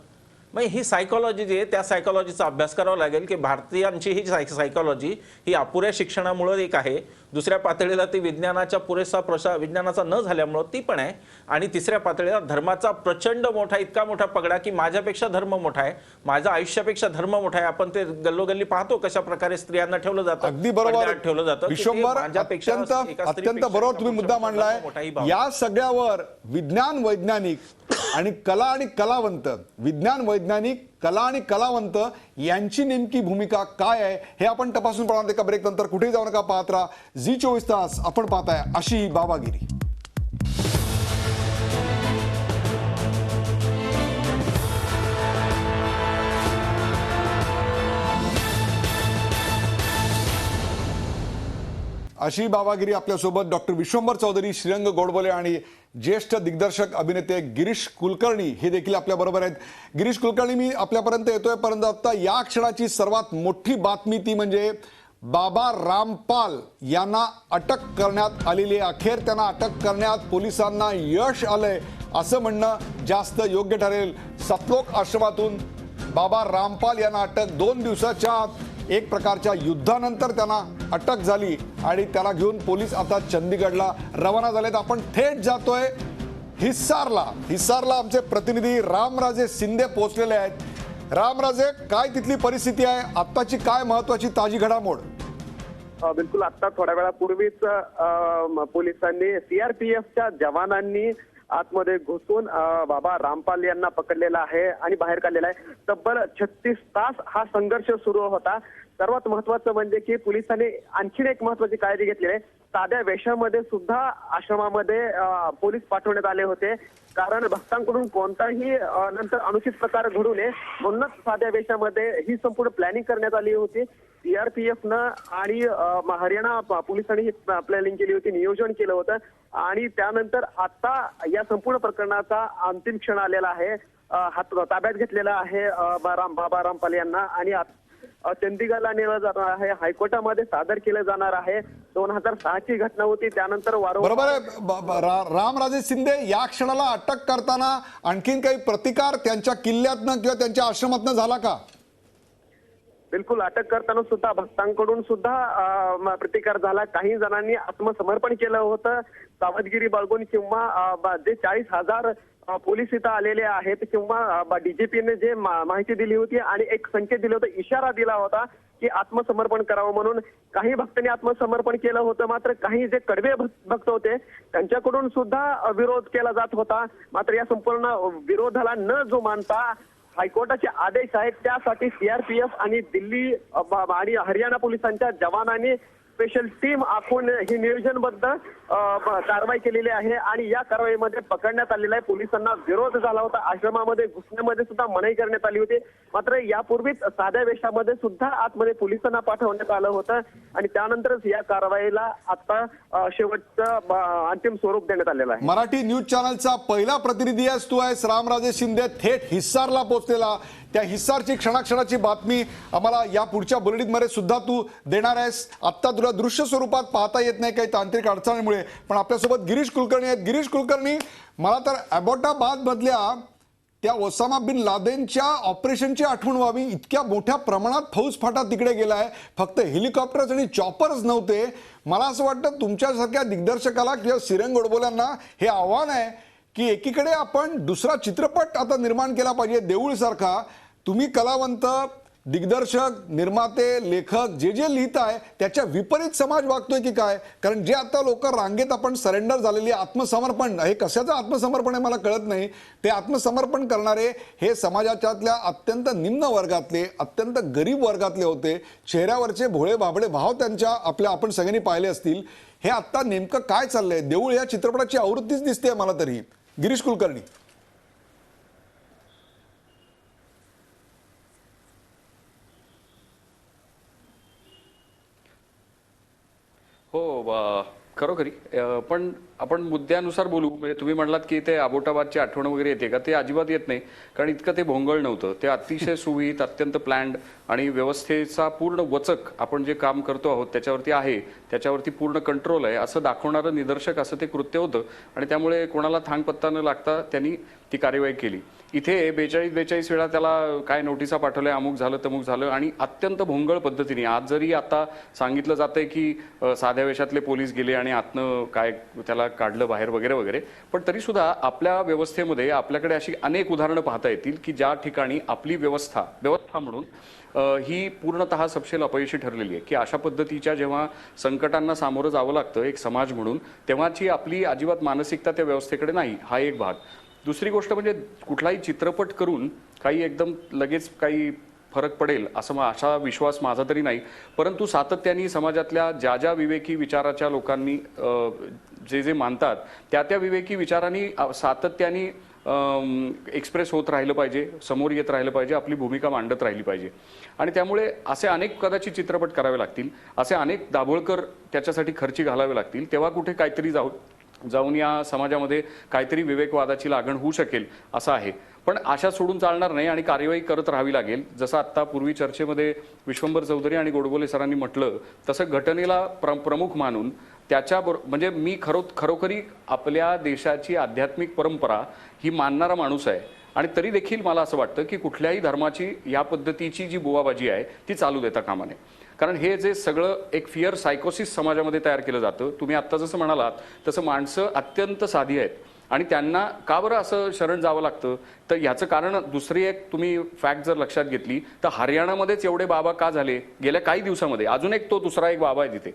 मग ही सायकोलॉजी जी आहे त्या सायकोलॉजीचा अभ्यास करावा लागेल की भारतीयांची ही सायकोलॉजी ही अपुऱ्या शिक्षणामुळे एक आहे, दुसऱ्या पातळीला ती विज्ञानाच्या पुरेसा विज्ञानाचा न झाल्यामुळं ती पण आहे, आणि तिसऱ्या पातळीला धर्माचा प्रचंड मोठा इतका मोठा पगडा की माझ्यापेक्षा धर्म मोठा आहे, माझ्या आयुष्यापेक्षा धर्म मोठा आहे. आपण ते गल्लोगल्ली पाहतो कशा प्रकारे स्त्रियांना ठेवलं जातं, अगदी बरोबर ठेवलं जातं. विश्वंभर, अत्यंत बरोबर तुम्ही मुद्दा मांडलाय. या सगळ्यावर विज्ञान वैज्ञानिक आणि कला आणि कलावंत, विज्ञान वैज्ञानिक, कला आणि कलावंत यांची नेमकी भूमिका काय आहे हे आपण तपासून पाहणार. एका ब्रेक नंतर कुठेही जाऊ नका, पाहत राहा झी 24 तास. आपण पाहताय अशी ही बाबागिरी. अशी बाबागिरी आपल्यासोबत डॉक्टर विश्वंभर चौधरी, श्रीरंग गोडबोले आणि ज्येष्ठ दिग्दर्शक अभिनेते गिरीश कुलकर्णी हे देखील आपल्या बरोबर आहेत. गिरीश कुलकर्णी, मी आपल्यापर्यंत येतोय, परंतु आता या क्षणाची सर्वात मोठी बातमी ती म्हणजे बाबा रामपाल यांना अटक करण्यात आलेली आहे. अखेर त्यांना अटक करण्यात पोलिसांना यश आलंय असं म्हणणं जास्त योग्य ठरेल. सतलोक आश्रमातून बाबा रामपाल यांना अटक, 2 दिवसाच्या आत एक प्रकारच्या युद्धानंतर त्यांना अटक झाली आणि त्याला घेऊन पोलीस आता चंदीगडला रवाना झालेत. आपण थेट जातोय हिसारला आमचे प्रतिनिधी रामराजे शिंदे पोहोचलेले आहेत. रामराजे, काय तिथली परिस्थिती आहे, आत्ताची काय महत्वाची ताजी घडामोड? बिलकुल, आता थोड्या वेळापूर्वीच पोलिसांनी सीआरपीएफच्या जवानांनी आतमध्ये घुसून बाबा रामपाल यांना पकडलेला आहे आणि बाहेर काढलेला आहे. तब्बल 36 तास हा संघर्ष सुरू होता. सर्वात महत्वाचं म्हणजे की पोलिसांनी आणखीन एक महत्वाची काळजी घेतलेली आहे. साध्या वेशामध्ये सुद्धा आश्रमामध्ये पोलीस पाठवण्यात आले होते, कारण भक्तांकडून कोणताही नंतर अनुचित प्रकार घडू नये म्हणूनच साध्या वेशामध्ये ही संपूर्ण प्लॅनिंग करण्यात आली होती. सीआरपीएफनं आणि हरियाणा पोलिसांनी ही प्लॅनिंग केली होती, नियोजन केलं होतं. आणि त्यानंतर आता या संपूर्ण प्रकरणाचा अंतिम क्षण आलेला आहे. हात ताब्यात घेतलेला आहे बाबा रामपाल यांना आणि चंदीगडला नेलं जाणार आहे, हायकोर्टामध्ये सादर केलं जाणार आहे. 2006 ची घटना होती, त्यानंतर बरोबर आहे. रामराजे शिंदे, या क्षणाला अटक करताना आणखीन काही प्रतिकार त्यांच्या किल्ल्यातनं किंवा त्यांच्या आश्रमातनं झाला का? बिलकुल, अटक करताना सुद्धा भक्तांकडून सुद्धा प्रतिकार झाला. काही जणांनी आत्मसमर्पण केलं होतं, सावधगिरी बाळगून, किंवा जे 40,000 पोलीस इथं आलेले आहेत किंवा डीजीपीने जे माहिती दिली होती आणि एक संकेत दिले होते, इशारा दिला होता की आत्मसमर्पण करावं म्हणून, काही भक्तांनी आत्मसमर्पण केलं होतं. मात्र काही जे कडवे भक्त होते त्यांच्याकडून सुद्धा विरोध केला जात होता. मात्र या संपूर्ण विरोधाला न जो मानता हायकोर्टाचे आदेश आहेत त्यासाठी सीआरपीएफ आणि दिल्ली आणि हरियाणा पोलिसांच्या जवानांनी स्पेशल टीम आखून हे नियोजनबद्ध कारवाई केलेली आहे आणि या कारवाईमध्ये पकडण्यात आलेला आहे. पोलिसांना विरोध झाला होता. आश्रमामध्ये घुसण्यामध्ये सुद्धा मनाई करण्यात आली होती. मात्र यापूर्वीच साध्या वेशामध्ये सुद्धा आतमध्ये पोलिसांना पाठवण्यात आलं होतं आणि त्यानंतरच या कारवाईला आता शेवटचं अंतिम स्वरूप देण्यात आलेलं आहे. मराठी न्यूज चॅनलचा पहिला प्रतिनिधी आहेस तू आहेस. रामराजे शिंदे थेट हिस्सारला पोहोचलेला. त्या हिस्सारची क्षणाक्षणाची बातमी आम्हाला या पुढच्या बुलेटिनमध्ये सुद्धा तू देणार आहेस. आत्ता तुला दृश्य स्वरूपात पाहता येत नाही काही तांत्रिक अडचणीमुळे, पण आपल्यासोबत गिरीश कुलकर्णी आहेत. गिरीश कुलकर्णी, मला तर अबोटाबाद मधल्या त्या ओसामा बिन लादेनच्या ऑपरेशनची आठवण व्हावी. इतक्या मोठ्या प्रमाणात फौजफाटा तिकडे गेलाय. फक्त हेलिकॉप्टर्स आणि चॉपर्स नव्हते. मला असं वाटतं तुमच्यासारख्या दिग्दर्शकाला किंवा सिरंग गोडबोल्यांना हे आव्हान आहे की एकीकडे आपण दुसरा चित्रपट आता निर्माण केला पाहिजे देऊळ सारखा. तुम्ही कलावंत, दिग्दर्शक, निर्माते, लेखक जे जे लिहिताय त्याच्या विपरीत समाज वागतोय की काय? कारण जे आता लोक रांगेत आपण सरेंडर झालेली आत्मसमर्पण, हे कशाचं आत्मसमर्पण आहे मला कळत नाही, ते आत्मसमर्पण करणारे हे समाजाच्यातल्या अत्यंत निम्न वर्गातले, अत्यंत गरीब वर्गातले होते. चेहऱ्यावरचे भोळे बाबडे भाव त्यांच्या आपण सगळ्यांनी पाहिले असतील. हे आता नेमकं काय चाललंय? देऊळ या चित्रपटाची आवृत्तीच दिसते मला तरी. गिरीश कुलकर्णी. हो, खरोखरी पण आपण मुद्द्यानुसार बोलू. म्हणजे तुम्ही म्हणलात की ते अबोटाबादची आठवण वगैरे येते का? ते अजिबात येत नाही, कारण इतकं ते भोंगळ नव्हतं. ते अतिशय सुविहित, अत्यंत प्लॅन्ड आणि व्यवस्थेचा पूर्ण वचक आपण जे काम करतो आहोत त्याच्यावरती आहे, त्याच्यावरती पूर्ण कंट्रोल आहे असं दाखवणारं निदर्शक असं ते कृत्य होतं. आणि त्यामुळे कोणाला थांगपत्ता न लागता त्यांनी ती कार्यवाही केली. इथे 42 वेळा त्याला काय नोटिसा पाठवल्या, अमुक झालं तमुक झालं, आणि अत्यंत भोंगळ पद्धतीने. आज जरी आता सांगितलं जातंय की साध्या वेशातले पोलीस गेले आणि आतनं काय त्याला काढलं बाहेर वगैरे वगैरे, पण तरी सुद्धा आपल्या व्यवस्थेमध्ये आपल्याकडे अशी अनेक उदाहरणं पाहता येतील की ज्या ठिकाणी आपली व्यवस्था म्हणून ही पूर्णतः सपशेल अपयशी ठरलेली आहे. की अशा पद्धतीच्या जेव्हा संकटांना सामोरं जावं लागतं एक समाज म्हणून, तेव्हाची आपली अजिबात मानसिकता त्या व्यवस्थेकडे नाही. हा एक भाग. दुसरी गोष्ट म्हणजे कुठलाही चित्रपट करून काही एकदम लगेच काही फरक पडेल असा विश्वास माझा तरी नाही. परंतु सातत्याने समाजातल्या ज्या विवेकी विचाराच्या लोकांनी जे मानतात त्या विवेकी विचारांनी सातत्याने एक्सप्रेस होत राहिलं पाहिजे, समोर येत राहिलं पाहिजे, आपली भूमिका मांडत राहिली पाहिजे. आणि त्यामुळे असे अनेक कदाचित चित्रपट करावे लागतील, असे अनेक दाभोळकर त्याच्यासाठी खर्ची घालावे लागतील. तेव्हा कुठे काहीतरी जाऊन या समाजामध्ये काहीतरी विवेकवादाची लागण होऊ शकेल असं आहे. पण आशा सोडून चालणार नाही आणि कार्यवाही करत राहावी लागेल. जसं आत्ता पूर्वी चर्चेमध्ये विश्वंभर चौधरी आणि गोडबोले सरांनी म्हटलं तसं घटनेला प्रमुख मानून म्हणजे मी खरोखरी आपल्या देशाची आध्यात्मिक परंपरा ही मानणारा माणूस आहे. आणि तरी देखील मला असं वाटतं की कुठल्याही धर्माची या पद्धतीची जी बुवाबाजी आहे ती चालू देता कामा नये. कारण हे जे सगळं एक फिअर सायकोसिस समाजामध्ये तयार केलं जातं. तुम्ही आत्ता जसं म्हणालात तसं माणसं अत्यंत साधी आहेत आणि त्यांना का बरं असं शरण जावं लागतं? तर ह्याचं कारण दुसरी एक तुम्ही फॅक्ट जर लक्षात घेतली तर हरियाणामध्येच एवढे बाबा का झाले गेल्या काही दिवसामध्ये? अजून एक तो दुसरा एक बाबा आहे तिथे.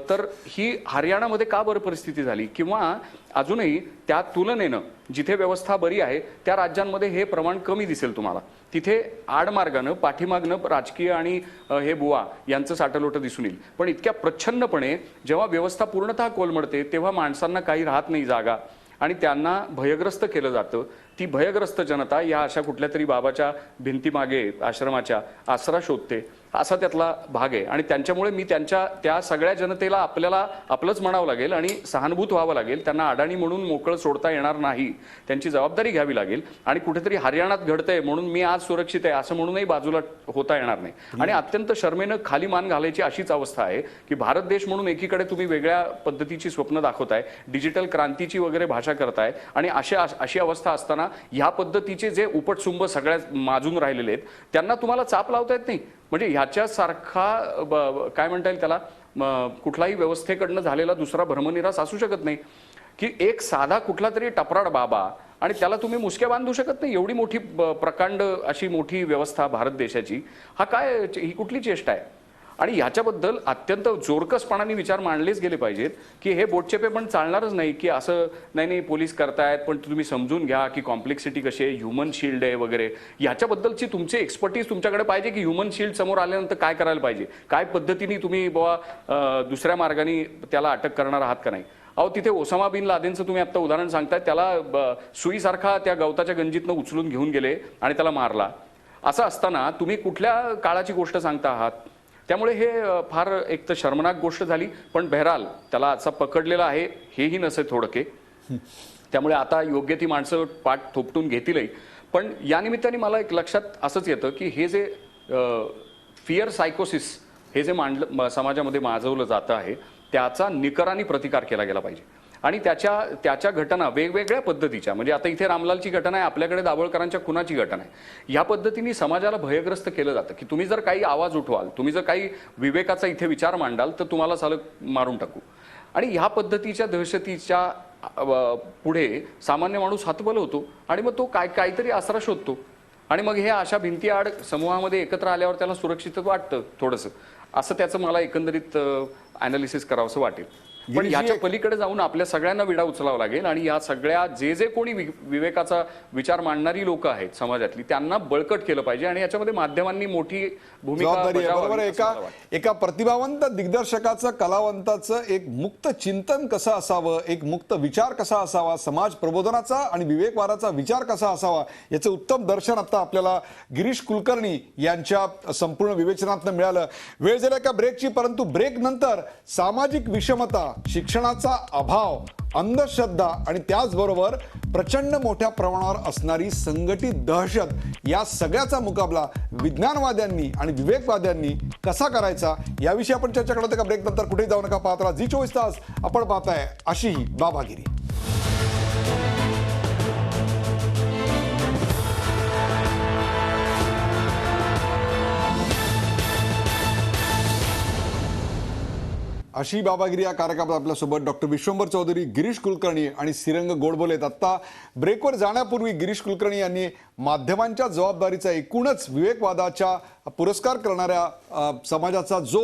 तर ही हरियाणामध्ये का बरं परिस्थिती झाली? किंवा अजूनही त्या तुलनेनं जिथे व्यवस्था बरी आहे त्या राज्यांमध्ये हे प्रमाण कमी दिसेल तुम्हाला. तिथे आडमार्गानं पाठीमागनं राजकीय आणि हे बुवा यांचं साठलोटं दिसून येईल. पण इतक्या प्रच्छन्नपणे जेव्हा व्यवस्था पूर्णतः कोलमडते तेव्हा माणसांना काही राहत नाही जागा आणि त्यांना भयग्रस्त केलं जातं. ती भयग्रस्त जनता या अशा कुठल्या तरी बाबाच्या भिंतीमागे आश्रमाच्या आसरा शोधते, असा त्यातला भाग आहे. आणि त्यांच्यामुळे मी त्या सगळ्या जनतेला आपल्याला आपलंच म्हणावं लागेल आणि सहानुभूत व्हावं लागेल. त्यांना अडाणी म्हणून मोकळं सोडता येणार नाही, त्यांची जबाबदारी घ्यावी लागेल. आणि कुठेतरी हरियाणात घडतंय म्हणून मी आज सुरक्षित आहे असं म्हणूनही बाजूला होता येणार नाही. आणि अत्यंत शर्मेनं खाली मान घालायची अशीच अवस्था आहे की भारत देश म्हणून एकीकडे तुम्ही वेगळ्या पद्धतीची स्वप्न दाखवताय, डिजिटल क्रांतीची वगैरे भाषा करताय, आणि अशी अवस्था असताना ह्या पद्धतीचे जे उपटसुंब सगळ्या माजून राहिलेले आहेत त्यांना तुम्हाला चाप लावता येत नाही. म्हणजे ह्याच्यासारखा काय म्हणता येईल त्याला, कुठलाही व्यवस्थेकडनं झालेला दुसरा भ्रमनिरास असू शकत नाही. की एक साधा कुठला तरी टपराड बाबा आणि त्याला तुम्ही मुसक्या बांधू शकत नाही. एवढी मोठी प्रकांड अशी मोठी व्यवस्था भारत देशाची, ही कुठली चेष्टा आहे? आणि ह्याच्याबद्दल अत्यंत जोरकसपणाने विचार मांडलेच गेले पाहिजेत की हे बोटचेपे पण चालणारच नाही की असं नाही पोलीस करतायत पण तुम्ही समजून घ्या की कॉम्प्लेक्सिटी कशी आहे, ह्युमन शिल्ड आहे वगैरे. ह्याच्याबद्दलची तुमची एक्सपर्टीज तुमच्याकडे पाहिजे की ह्युमन शिल्ड समोर आल्यानंतर काय करायला पाहिजे, काय पद्धतीने तुम्ही बुवा दुसऱ्या मार्गाने त्याला अटक करणार आहात का नाही. अहो तिथे ओसामा बिन लादेनचं तुम्ही आता उदाहरण सांगताय, त्याला सुईसारखा त्या गवताच्या गंजीतनं उचलून घेऊन गेले आणि त्याला मारला. असं असताना तुम्ही कुठल्या काळाची गोष्ट सांगता आहात? त्यामुळे हे फार एक तर शर्मनाक गोष्ट झाली. पण बहराल त्याला असा पकडलेला आहे हेही नसे थोडके. त्यामुळे आता योग्य ती माणसं पाठ थोपटून घेतीलही. पण या निमित्ताने मला एक लक्षात असंच येतं की हे जे फिअर सायकोसिस हे जे समाजामध्ये माजवलं जातं आहे, त्याचा निकराने प्रतिकार केला गेला पाहिजे. आणि त्याच्या घटना वेगवेगळ्या पद्धतीच्या, म्हणजे आता इथे रामलालची घटना आहे, आपल्याकडे दाभोळकरांच्या खुनाची घटना आहे. या पद्धतीने समाजाला भयग्रस्त केलं जातं की तुम्ही जर काही आवाज उठवाल, तुम्ही जर काही विवेकाचा इथे विचार मांडाल तर तुम्हाला सालं मारून टाकू. आणि ह्या पद्धतीच्या दहशतीच्या पुढे सामान्य माणूस हतबल होतो आणि मग तो काहीतरी आसरा शोधतो. आणि मग हे अशा भिंतीआड समूहामध्ये एकत्र आल्यावर त्याला सुरक्षित वाटतं थोडंसं. असं त्याचं मला एकंदरीत अनालिसिस करावंसं वाटेल. पण याच्या पलीकडे जाऊन आपल्या सगळ्यांना विडा उचलावा लागेल आणि या सगळ्या जे कोणी विवेकाचा विचार मांडणारी लोक आहेत समाजातली, त्यांना बळकट केलं पाहिजे. आणि याच्यामध्ये माध्यमांनी मोठी भूमिका बजावावी. एका प्रतिभावंत दिग्दर्शकाचं, कलावंताचं एक मुक्त चिंतन कसं असावं, एक मुक्त विचार कसा असावा, समाज प्रबोधनाचा आणि विवेकवादाचा विचार कसा असावा, याचं उत्तम दर्शन आता आपल्याला गिरीश कुलकर्णी यांच्या संपूर्ण विवेचनातून मिळालं. वेळ झाली एका ब्रेकची, परंतु ब्रेक नंतर सामाजिक विषमता, शिक्षणाचा अभाव, अंधश्रद्धा आणि त्याचबरोबर प्रचंड मोठ्या प्रमाणावर असणारी संघटित दहशत, या सगळ्याचा मुकाबला विज्ञानवाद्यांनी आणि विवेकवाद्यांनी कसा करायचा याविषयी आपण चर्चा करत का ब्रेक नंतर. कुठेही जाऊ नका, पाहत राहा झी 24 तास. आपण पाहताय अशी ही बाबागिरी. अशी बाबागिरी या कार्यक्रमात आपल्यासोबत डॉक्टर विश्वंभर चौधरी, गिरीश कुलकर्णी आणि श्रीरंग गोडबोले आहेत. आत्ता ब्रेकवर जाण्यापूर्वी गिरीश कुलकर्णी यांनी माध्यमांच्या जबाबदारीचा, एकूणच विवेकवादाच्या पुरस्कार करणाऱ्या समाजाचा जो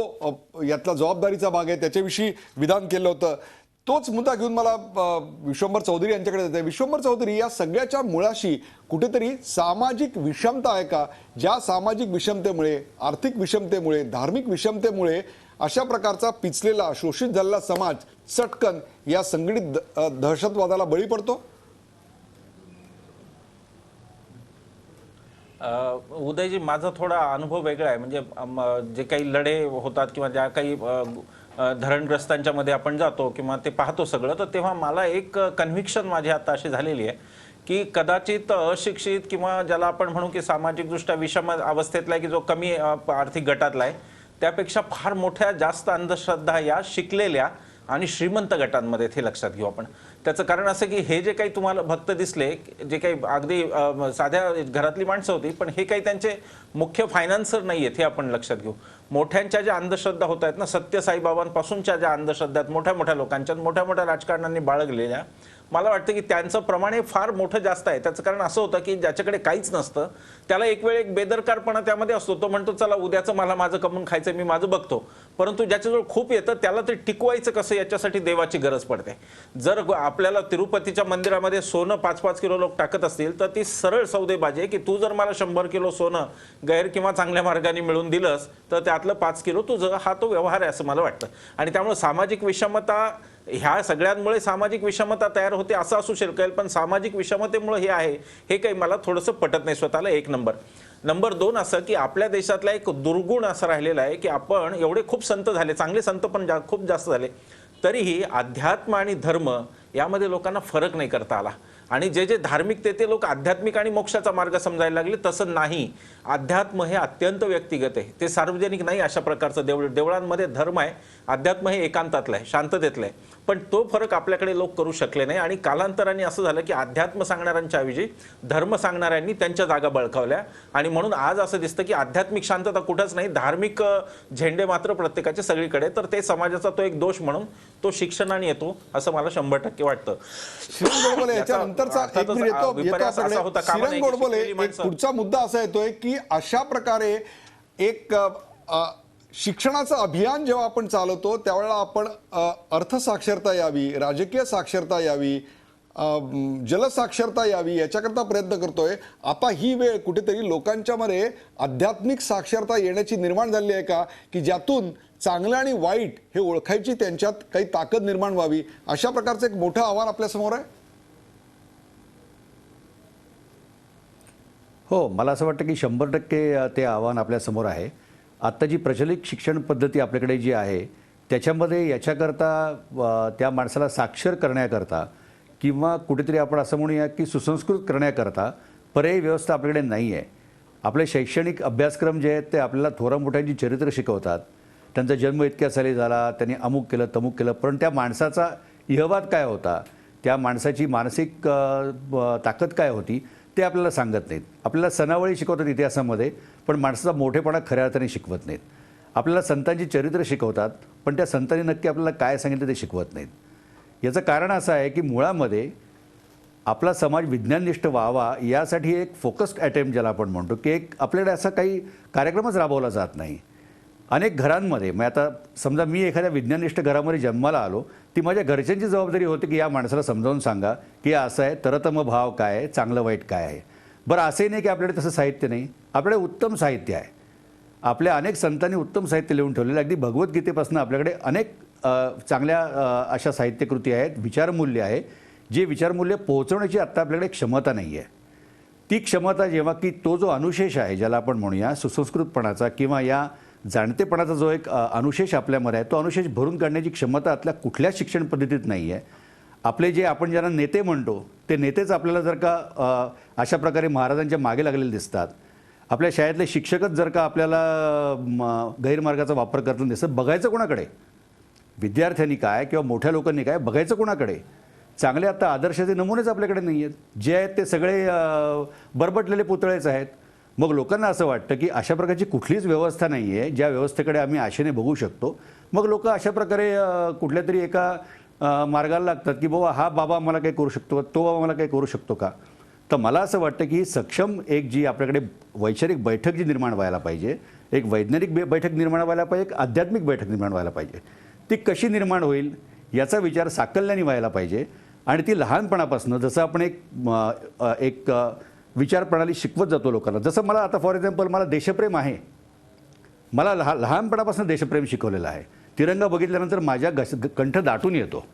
यातला जबाबदारीचा भाग आहे त्याच्याविषयी विधान केलं होतं. तोच मुद्दा घेऊन मला विश्वंभर चौधरी यांच्याकडे जायचं आहे. विश्वंभर चौधरी, या सगळ्याच्या मुळाशी कुठेतरी सामाजिक विषमता आहे का? ज्या सामाजिक विषमतेमुळे, आर्थिक विषमतेमुळे, धार्मिक विषमतेमुळे अशा प्रकारचा पिचलेला, शोषित झालेला समाज चटकन या संघटित दहशतवादाला बळी पडतो? उदयजी, माझा थोडा अनुभव वेगळा आहे. म्हणजे जे काही लढे होतात किंवा ज्या काही धरणग्रस्तांच्या मध्ये आपण जातो किंवा ते पाहतो सगळं, तर तेव्हा मला एक कन्व्हिक्शन माझी आता अशी झालेली आहे की कदाचित अशिक्षित किंवा ज्याला आपण म्हणू की सामाजिकदृष्ट्या विषम अवस्थेतला आहे की जो कमी आर्थिक गटातला आहे, त्यापेक्षा फार मोठ्या जास्त अंधश्रद्धा या शिकलेल्या आणि श्रीमंत गटांमध्ये, हे लक्षात घेऊ आपण. त्याचं कारण असं की हे जे काही तुम्हाला भक्त दिसले, जे काही अगदी साध्या घरातली माणसं होती, पण हे काही त्यांचे मुख्य फायनान्सर नाही आहेत, हे आपण लक्षात घेऊ. मोठ्यांच्या ज्या अंधश्रद्धा होत आहेत ना, सत्य साईबाबांपासूनच्या ज्या अंधश्रद्धा आहेत, मोठ्या मोठ्या लोकांच्या, मोठ्या मोठ्या राजकारण्यांनी बाळगलेल्या, मला वाटतं की त्यांचं प्रमाण हे फार मोठं जास्त आहे. त्याचं कारण असं होतं की ज्याच्याकडे काहीच नसतं त्याला एक वेळ एक बेदरकारपणा त्यामध्ये असतो. तो म्हणतो चला उद्याचं मला माझं कमवून खायचं, मी माझं बघतो. परंतु ज्याच्याजवळ खूप येतं त्याला ते टिकवायचं कसं, याच्यासाठी देवाची गरज पडते. जर आपल्याला तिरुपतीच्या मंदिरामध्ये सोनं 5-5 किलो लोक टाकत असतील तर ती सरळ सौदेबाजी आहे की तू जर मला 100 किलो सोनं गैर किंवा चांगल्या मार्गाने मिळवून दिलंस तर त्यातलं 5 किलो तुझं, हा तो व्यवहार आहे असं मला वाटतं. आणि त्यामुळे सामाजिक विषमता, ह्या सगळ्यांमुळे सामाजिक विषमता तयार होते असं असू शकेल, पण सामाजिक विषमतेमुळे हे आहे हे काही मला थोडंसं पटत नाही स्वतःला. एक नंबर 2 असं की आपल्या देशातला एक दुर्गुण असा राहिलेला आहे की आपण एवढे खूप संत झाले, चांगले संत पण खूप जास्त झाले, तरीही अध्यात्म आणि धर्म यामध्ये लोकांना फरक नाही करता आला. आणि जे जे धार्मिक ते लोक आध्यात्मिक आणि मोक्षाचा मार्ग समजायला लागले. तसं नाही, अध्यात्म हे अत्यंत व्यक्तिगत आहे, ते सार्वजनिक नाही. अशा प्रकारचं देवळांमध्ये धर्म आहे, अध्यात्म हे एकांतातलं आहे, शांततेतलं आहे. पण तो फरक आपल्याकडे लोक करू शकले नाही. आणि कालांतराने असं झालं की अध्यात्म सांगणाऱ्यांच्या ऐवजी धर्म सांगणाऱ्यांनी त्यांच्या जागा बळकावल्या. आणि म्हणून आज असं दिसतं की आध्यात्मिक शांतता कुठंच नाही, धार्मिक झेंडे मात्र प्रत्येकाचे सगळीकडे. तर ते समाजाचा तो एक दोष म्हणून तो शिक्षणाने येतो असं मला 100% वाटतं. पुढचा मुद्दा असा येतोय की अशा प्रकारे एक शिक्षणाचं अभियान जेव्हा आपण चालवतो त्यावेळेला आपण अर्थसाक्षरता यावी, राजकीय साक्षरता यावी, जलसाक्षरता यावी याच्याकरता प्रयत्न करतोय. आता ही वेळ कुठेतरी लोकांच्या मध्ये आध्यात्मिक साक्षरता येण्याची निर्माण झाली आहे का, की ज्यातून चांगलं आणि वाईट हे ओळखायची त्यांच्यात काही ताकद निर्माण व्हावी, अशा प्रकारचं एक मोठं आव्हान आपल्या समोर आहे? हो, मला असं वाटतं की 100% ते आव्हान आपल्यासमोर आहे. आत्ता जी प्रचलित शिक्षण पद्धती आपल्याकडे जी आहे त्याच्यामध्ये याच्याकरता त्या माणसाला साक्षर करण्याकरता किंवा कुठेतरी आपण असं म्हणूया की सुसंस्कृत करण्याकरता पर्यायी व्यवस्था आपल्याकडे नाही आहे. आपले शैक्षणिक अभ्यासक्रम जे आहेत ते आपल्याला थोरा मोठ्यांची चरित्र शिकवतात. त्यांचा जन्म इतक्या साली झाला, त्यांनी अमुक केलं तमुक केलं, पण त्या माणसाचा इहवाद काय होता, त्या माणसाची मानसिक ताकद काय होती ते आपल्याला सांगत नाहीत. आपल्याला सणावळी शिकवतात इतिहासामध्ये, पण माणसाचा मोठेपणा खऱ्या अर्थाने शिकवत नाहीत. आपल्याला संतांची चरित्र शिकवतात, पण त्या संतांनी नक्की आपल्याला काय सांगितलं ते शिकवत नाहीत. याचं कारण असं आहे की मुळामध्ये आपला समाज विज्ञाननिष्ठ व्हावा यासाठी एक फोकस्ड अटेम्प्ट ज्याला आपण म्हणतो, की एक आपल्याकडे असा काही कार्यक्रमच राबवला जात नाही. अनेक घरांमध्ये मग आता समजा मी एखाद्या विज्ञाननिष्ठ घरामध्ये जन्माला आलो, ती माझ्या घरच्यांची जबाबदारी होती की या माणसाला समजावून सांगा की असं आहे, तरतम भाव काय आहे, चांगलं वाईट काय आहे. बरं, असंही नाही की आपल्याकडे तसं साहित्य नाही, आपल्याकडे उत्तम साहित्य आहे. आपल्या अनेक संतांनी उत्तम साहित्य लिहून ठेवलेलं, अगदी भगवद्गीतेपासून आपल्याकडे अनेक चांगल्या अशा साहित्यकृती आहेत, विचारमूल्य आहे, जे विचारमूल्य पोहोचवण्याची आत्ता आपल्याकडे क्षमता नाही आहे. ती क्षमता जेव्हा की तो जो अनुशेष आहे ज्याला आपण म्हणूया सुसंस्कृतपणाचा किंवा या जाणतेपणाचा जो एक अनुशेष आपल्यामध्ये आहे, तो अनुशेष भरून काढण्याची क्षमता आतल्या कुठल्याच शिक्षण पद्धतीत नाही आहे. आपले जे आपण ज्यांना नेते म्हणतो ते नेतेच आपल्याला जर का अशा प्रकारे महाराजांच्या मागे लागलेले दिसतात, आपल्या शाळेतले शिक्षकच जर का आपल्याला गैरमार्गाचा वापर करताना दिसत, बघायचं कोणाकडे? विद्यार्थ्यांनी काय किंवा मोठ्या लोकांनी काय, बघायचं कोणाकडे? चांगले आता आदर्शाचे नमुनेच आपल्याकडे नाही आहेत. जे आहेत ते सगळे बरबटलेले पुतळेच आहेत. मग लोकांना असं वाटतं की अशा प्रकारची कुठलीच व्यवस्था नाही आहे ज्या व्यवस्थेकडे आम्ही आशेने बघू शकतो. मग लोक अशा प्रकारे कुठल्या तरी एका मार्गाला लागतात की बाबा हा बाबा मला काही करू शकतो, तो बाबा मला काही करू शकतो का. तर मला असं वाटतं की सक्षम एक जी आपल्याकडे वैचारिक बैठक जी निर्माण व्हायला पाहिजे, एक वैज्ञानिक बैठक निर्माण व्हायला पाहिजे, एक आध्यात्मिक बैठक निर्माण व्हायला पाहिजे. ती कशी निर्माण होईल याचा विचार साकल्याने व्हायला पाहिजे. आणि ती लहानपणापासून जसं आपण एक विचार प्रणाली शिकवत जातो लोकांना. जसं मला आता फॉर एक्झाम्पल मला देशप्रेम आहे, मला लहानपणापासून देशप्रेम शिकवलेलं आहे. तिरंगा बघितल्यानंतर माझ्या कंठ दाटून येतो.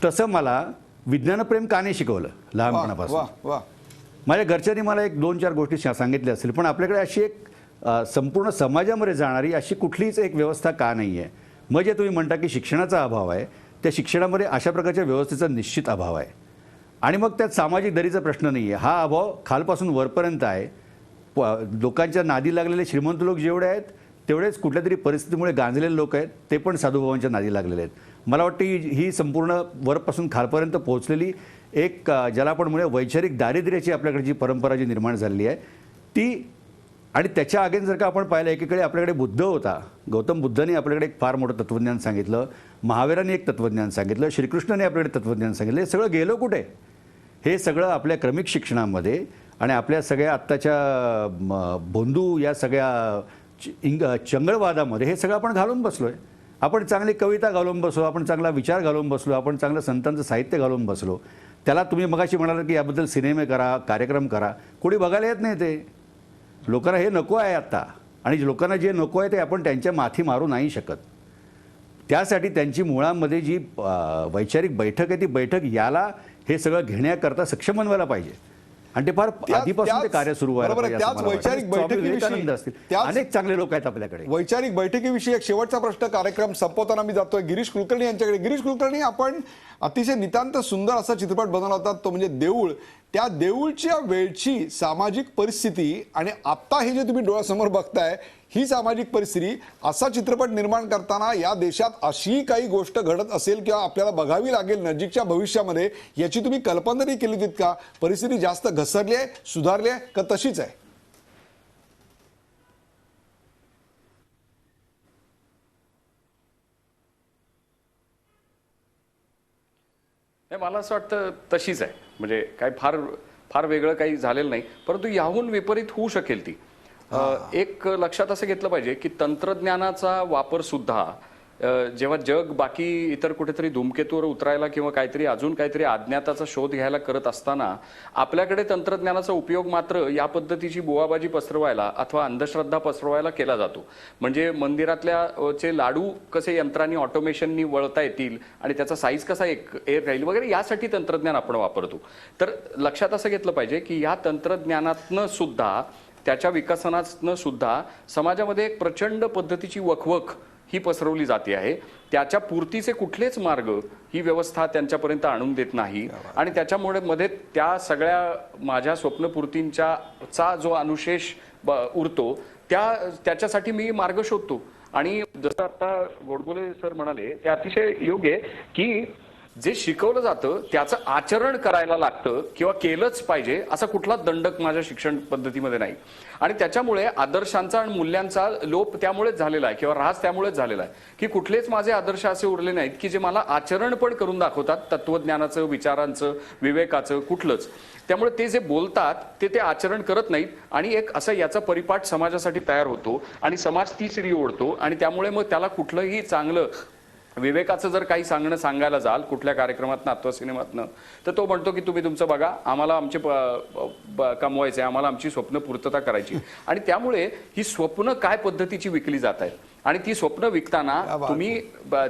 तसं मला विज्ञानप्रेम का नाही शिकवलं लहानपणापासून? माझ्या घरच्यांनी मला एक 2-4 गोष्टी सांगितल्या असतील, पण आपल्याकडे अशी एक संपूर्ण समाजामध्ये जाणारी अशी कुठलीच एक व्यवस्था का नाही आहे. मग जे तुम्ही म्हणता की शिक्षणाचा अभाव आहे, त्या शिक्षणामध्ये अशा प्रकारच्या व्यवस्थेचा निश्चित अभाव आहे. आणि मग त्यात सामाजिक दरीचा प्रश्न नाही आहे. हा अभाव खालपासून वरपर्यंत आहे. लोकांच्या नादी लागलेले श्रीमंत लोक जेवढे आहेत तेवढेच कुठल्या तरी परिस्थितीमुळे गांजलेले लोक आहेत ते पण साधुभावांच्या नादी लागलेले आहेत. मला वाटतं ही संपूर्ण वरपासून खालपर्यंत पोहोचलेली एक ज्याला आपण म्हणूया वैचारिक दारिद्र्याची आपल्याकडे जी परंपरा जी निर्माण झालेली आहे ती. आणि त्याच्या अगेन जर का आपण पाहिलं, एकीकडे आपल्याकडे बुद्ध होता, गौतम बुद्धांनी आपल्याकडे एक फार मोठं तत्त्वज्ञान सांगितलं, महावीरांनी एक तत्त्वज्ञान सांगितलं, श्रीकृष्णाने आपल्याकडे तत्त्वज्ञान सांगितलं. हे सगळं गेलं कुठे? हे सगळं आपल्या क्रमिक शिक्षणामध्ये आणि आपल्या सगळ्या आत्ताच्या भोंदू या सगळ्या चंगळवादामध्ये हे सगळं आपण घालून बसलो आहे. आपण चांगली कविता घालून बसलो, आपण चांगला विचार घालून बसलो, आपण चांगलं संतांचं साहित्य घालून बसलो. त्याला तुम्ही मगाशी म्हणाला की याबद्दल सिनेमे करा, कार्यक्रम करा, कोणी बघायला येत नाही. ते लोकांना हे नको आहे आत्ता, आणि लोकांना जे नको आहे ते आपण त्यांच्या माथी मारू नाही शकत. त्यासाठी त्यांची मुळामध्ये जी वैचारिक बैठक आहे ती बैठक याला हे सगळं घेण्याकरता सक्षम बनवायला पाहिजे. आणि ते फार आधीपासून ते कार्य सुरू व्हायला पाहिजे. त्याच वैचारिक बैठकीविषयी अनेक चांगले लोक आहेत आपल्याकडे. वैचारिक बैठकीविषयी एक शेवटचा प्रश्न कार्यक्रम संपवताना मी जातोय गिरीश कुलकर्णी यांच्याकडे. गिरीश कुलकर्णी, आपण अतिशय नितांत सुंदर असा चित्रपट बनवला होता, तो म्हणजे देऊळ. त्या देऊळच्या वेळची सामाजिक परिस्थिती आणि आता हे जे तुम्ही डोळ्यासमोर बघताय ही सामाजिक परिस्थिती, असा चित्रपट निर्माण करताना या देशात अशी काही गोष्ट घडत असेल किंवा आपल्याला बघावी लागेल नजीकच्या भविष्यामध्ये, याची तुम्ही कल्पना तरी केली होती का? परिस्थिती जास्त घसरली आहे, सुधारली आहे का तशीच आहे? मला असं वाटतं तशीच आहे. म्हणजे काय फार वेगळं काही झालेलं नाही, परंतु याहून विपरीत होऊ शकेल ती. एक लक्षात असं घेतलं पाहिजे की तंत्रज्ञानाचा वापर सुद्धा जेव्हा जग बाकी इतर कुठेतरी धूमकेतूवर उतरायला किंवा काहीतरी अजून काहीतरी अज्ञाताचा शोध घ्यायला करत असताना आपल्याकडे तंत्रज्ञानाचा उपयोग मात्र या बुवाबाजी पसरवायला अथवा अंधश्रद्धा पसरवायला केला जातो. म्हणजे मंदिरातल्या लाडू कसे यंत्रांनी ऑटोमेशननी वळता येतील आणि त्याचा साईज कसा एक राहील वगैरे यासाठी तंत्रज्ञान आपण वापरतो. तर लक्षात असं घेतलं पाहिजे की या तंत्रज्ञानातनं सुद्धा त्याच्या विकसनातनं सुद्धा समाजामध्ये एक प्रचंड पद्धतीची वखवख ही पसरवली जाते आहे. त्याच्या पूर्तीचे कुठलेच मार्ग ही व्यवस्था त्यांच्यापर्यंत आणून देत नाही आणि त्याच्यामुळे मध्ये त्या सगळ्या माझ्या स्वप्नपूर्तींचा जो अनुशेष उरतो त्याच्यासाठी मी मार्ग शोधतो. आणि जसं आता गोडबोले सर म्हणाले ते अतिशय योग्य आहे की जे शिकवलं जातं त्याचं आचरण करायला लागतं किंवा केलंच पाहिजे असा कुठला दंडक माझ्या शिक्षण पद्धतीमध्ये नाही. आणि त्याच्यामुळे आदर्शांचा आणि मूल्यांचा लोप त्यामुळेच झालेला आहे किंवा ऱ्हास त्यामुळेच झालेला आहे की कुठलेच माझे आदर्श असे उरले नाहीत की जे मला आचरण पण करून दाखवतात तत्वज्ञानाचं, विचारांचं, विवेकाचं कुठलंच. त्यामुळे ते जे बोलतात ते आचरण करत नाहीत आणि एक असं याचा परिपाठ समाजासाठी तयार होतो आणि समाज ती सिरी ओढतो आणि त्यामुळे मग त्याला कुठलंही चांगलं विवेकाचं जर काही सांगायला जाल कुठल्या कार्यक्रमातनं अथवा सिनेमातनं तर तो म्हणतो की तुम्ही तुमचं बघा, आम्हाला आमचे कमवायचे, आम्हाला आमची स्वप्न पूर्तता करायची. आणि त्यामुळे ही स्वप्न काय पद्धतीची विकली जात आहेत आणि ती स्वप्न विकताना तुम्ही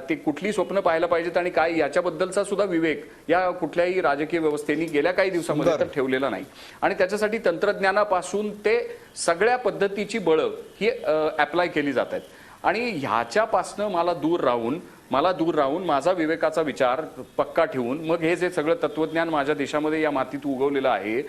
ते कुठली स्वप्न पाहायला पाहिजेत आणि काय याच्याबद्दलचा सुद्धा विवेक या कुठल्याही राजकीय व्यवस्थेने गेल्या काही दिवसामध्ये तर ठेवलेला नाही. आणि त्याच्यासाठी तंत्रज्ञानापासून ते सगळ्या पद्धतीची बळं ही अप्लाय केली जात आहेत. आणि ह्याच्यापासनं मला दूर राहून माझा विवेकाचा विचार पक्का ठेवून मग हे जे सगळं तत्वज्ञान माझ्या देशामध्ये या मातीत उगवलेलं आहे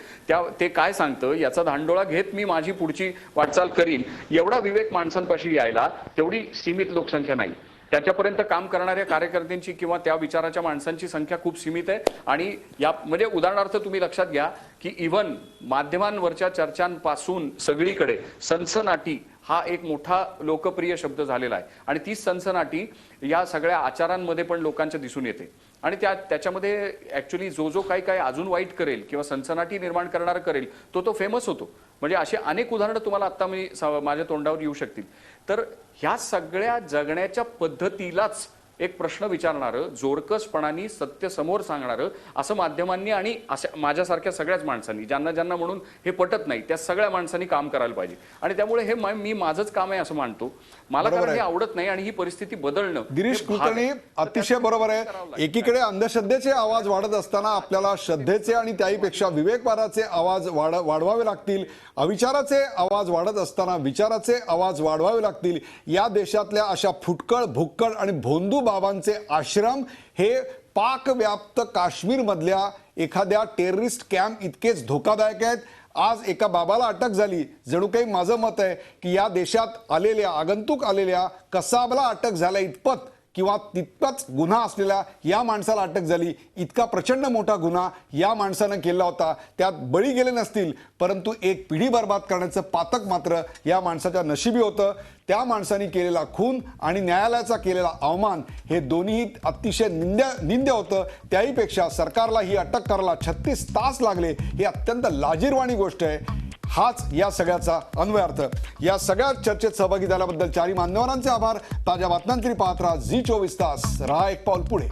ते काय सांगतं याचा धांडोळा घेत मी माझी पुढची वाटचाल करीन. एवढा विवेक माणसांपाशी यायला तेवढी सीमित लोकसंख्या नाही. त्याच्यापर्यंत काम करणाऱ्या कार्यकर्त्यांची किंवा त्या विचाराच्या माणसांची संख्या खूप सीमित आहे. आणि या म्हणजे उदाहरणार्थ तुम्ही लक्षात घ्या की इव्हन माध्यमांवरच्या चर्चांपासून सगळीकडे सनसनाटी हा एक मोठा लोकप्रिय शब्द झालेला आहे आणि तीच सनसनाटी या सगळ्या आचारांमध्ये पण लोकांच्या दिसून येते. आणि त्याच्यामध्ये ऍक्च्युली जो काही अजून वाईट करेल किंवा सनसनाटी निर्माण करणारा करेल तो फेमस होतो. म्हणजे अशी अनेक उदाहरणं तुम्हाला आता मी माझ्या तोंडावर येऊ शकतील. तर ह्या सगळ्या जगण्याच्या पद्धतीलाच एक प्रश्न विचारणारं, जोरकसपणाने सत्य समोर सांगणारं असं माध्यमांनी आणि अशा माझ्यासारख्या सगळ्याच माणसांनी ज्यांना म्हणून हे पटत नाही त्या सगळ्या माणसांनी काम करायला पाहिजे. आणि त्यामुळे हे मी माझंच काम आहे असं मानतो. मला कारण हे आवडत नाही आणि ही परिस्थिती बदलणं. गिरीश कुलकर्णी अतिशय बरोबर आहे. एकीकडे अंधश्रद्धेचे आवाज वाढत असताना आपल्याला श्रद्धेचे आणि त्याहीपेक्षा विवेकवादाचे आवाज वाढवावे लागतील. अविचाराचे आवाज वाढत असताना विचाराचे आवाज वाढवावे लागतील. या देशातल्या अशा फुटकळ, भुक्कळ आणि भोंदू बाबांचे आश्रम हे पाकव्याप्त काश्मीरमधल्या एखाद्या टेररिस्ट कॅम्प इतकेच धोकादायक आहेत. आज एका बाबाला अटक झाली. जणू काही माझं मत आहे की या देशात आगंतुक आलेल्या कसाबला अटक झाल्या इतपत किंवा तितकाच गुन्हा असलेल्या या माणसाला अटक झाली. इतका प्रचंड मोठा गुन्हा या माणसानं केला होता. त्यात बळी गेले नसतील परंतु एक पिढी बर्बाद करण्याचं पातक मात्र या माणसाच्या नशिबी होतं. त्या माणसाने केलेला खून आणि न्यायालयाचा केलेला अवमान हे दोन्ही अतिशय निंद्य होतं. त्याहीपेक्षा सरकारला ही अटक करायला 36 तास लागले ही अत्यंत लाजिरवाणी गोष्ट आहे. हाच या सगळ्याचा अन्वयार्थ. या सगळ्या चर्चेत सहभागी झाल्याबद्दल चारी मान्यवरांचे आभार. ताज्या बातम्यांकरी पाहत राहा झी24 तास. रहा एक पाऊल पुढे.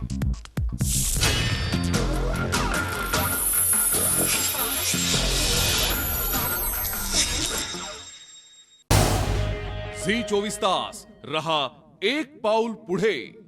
झी24 तास रहा एक पाऊल पुढे.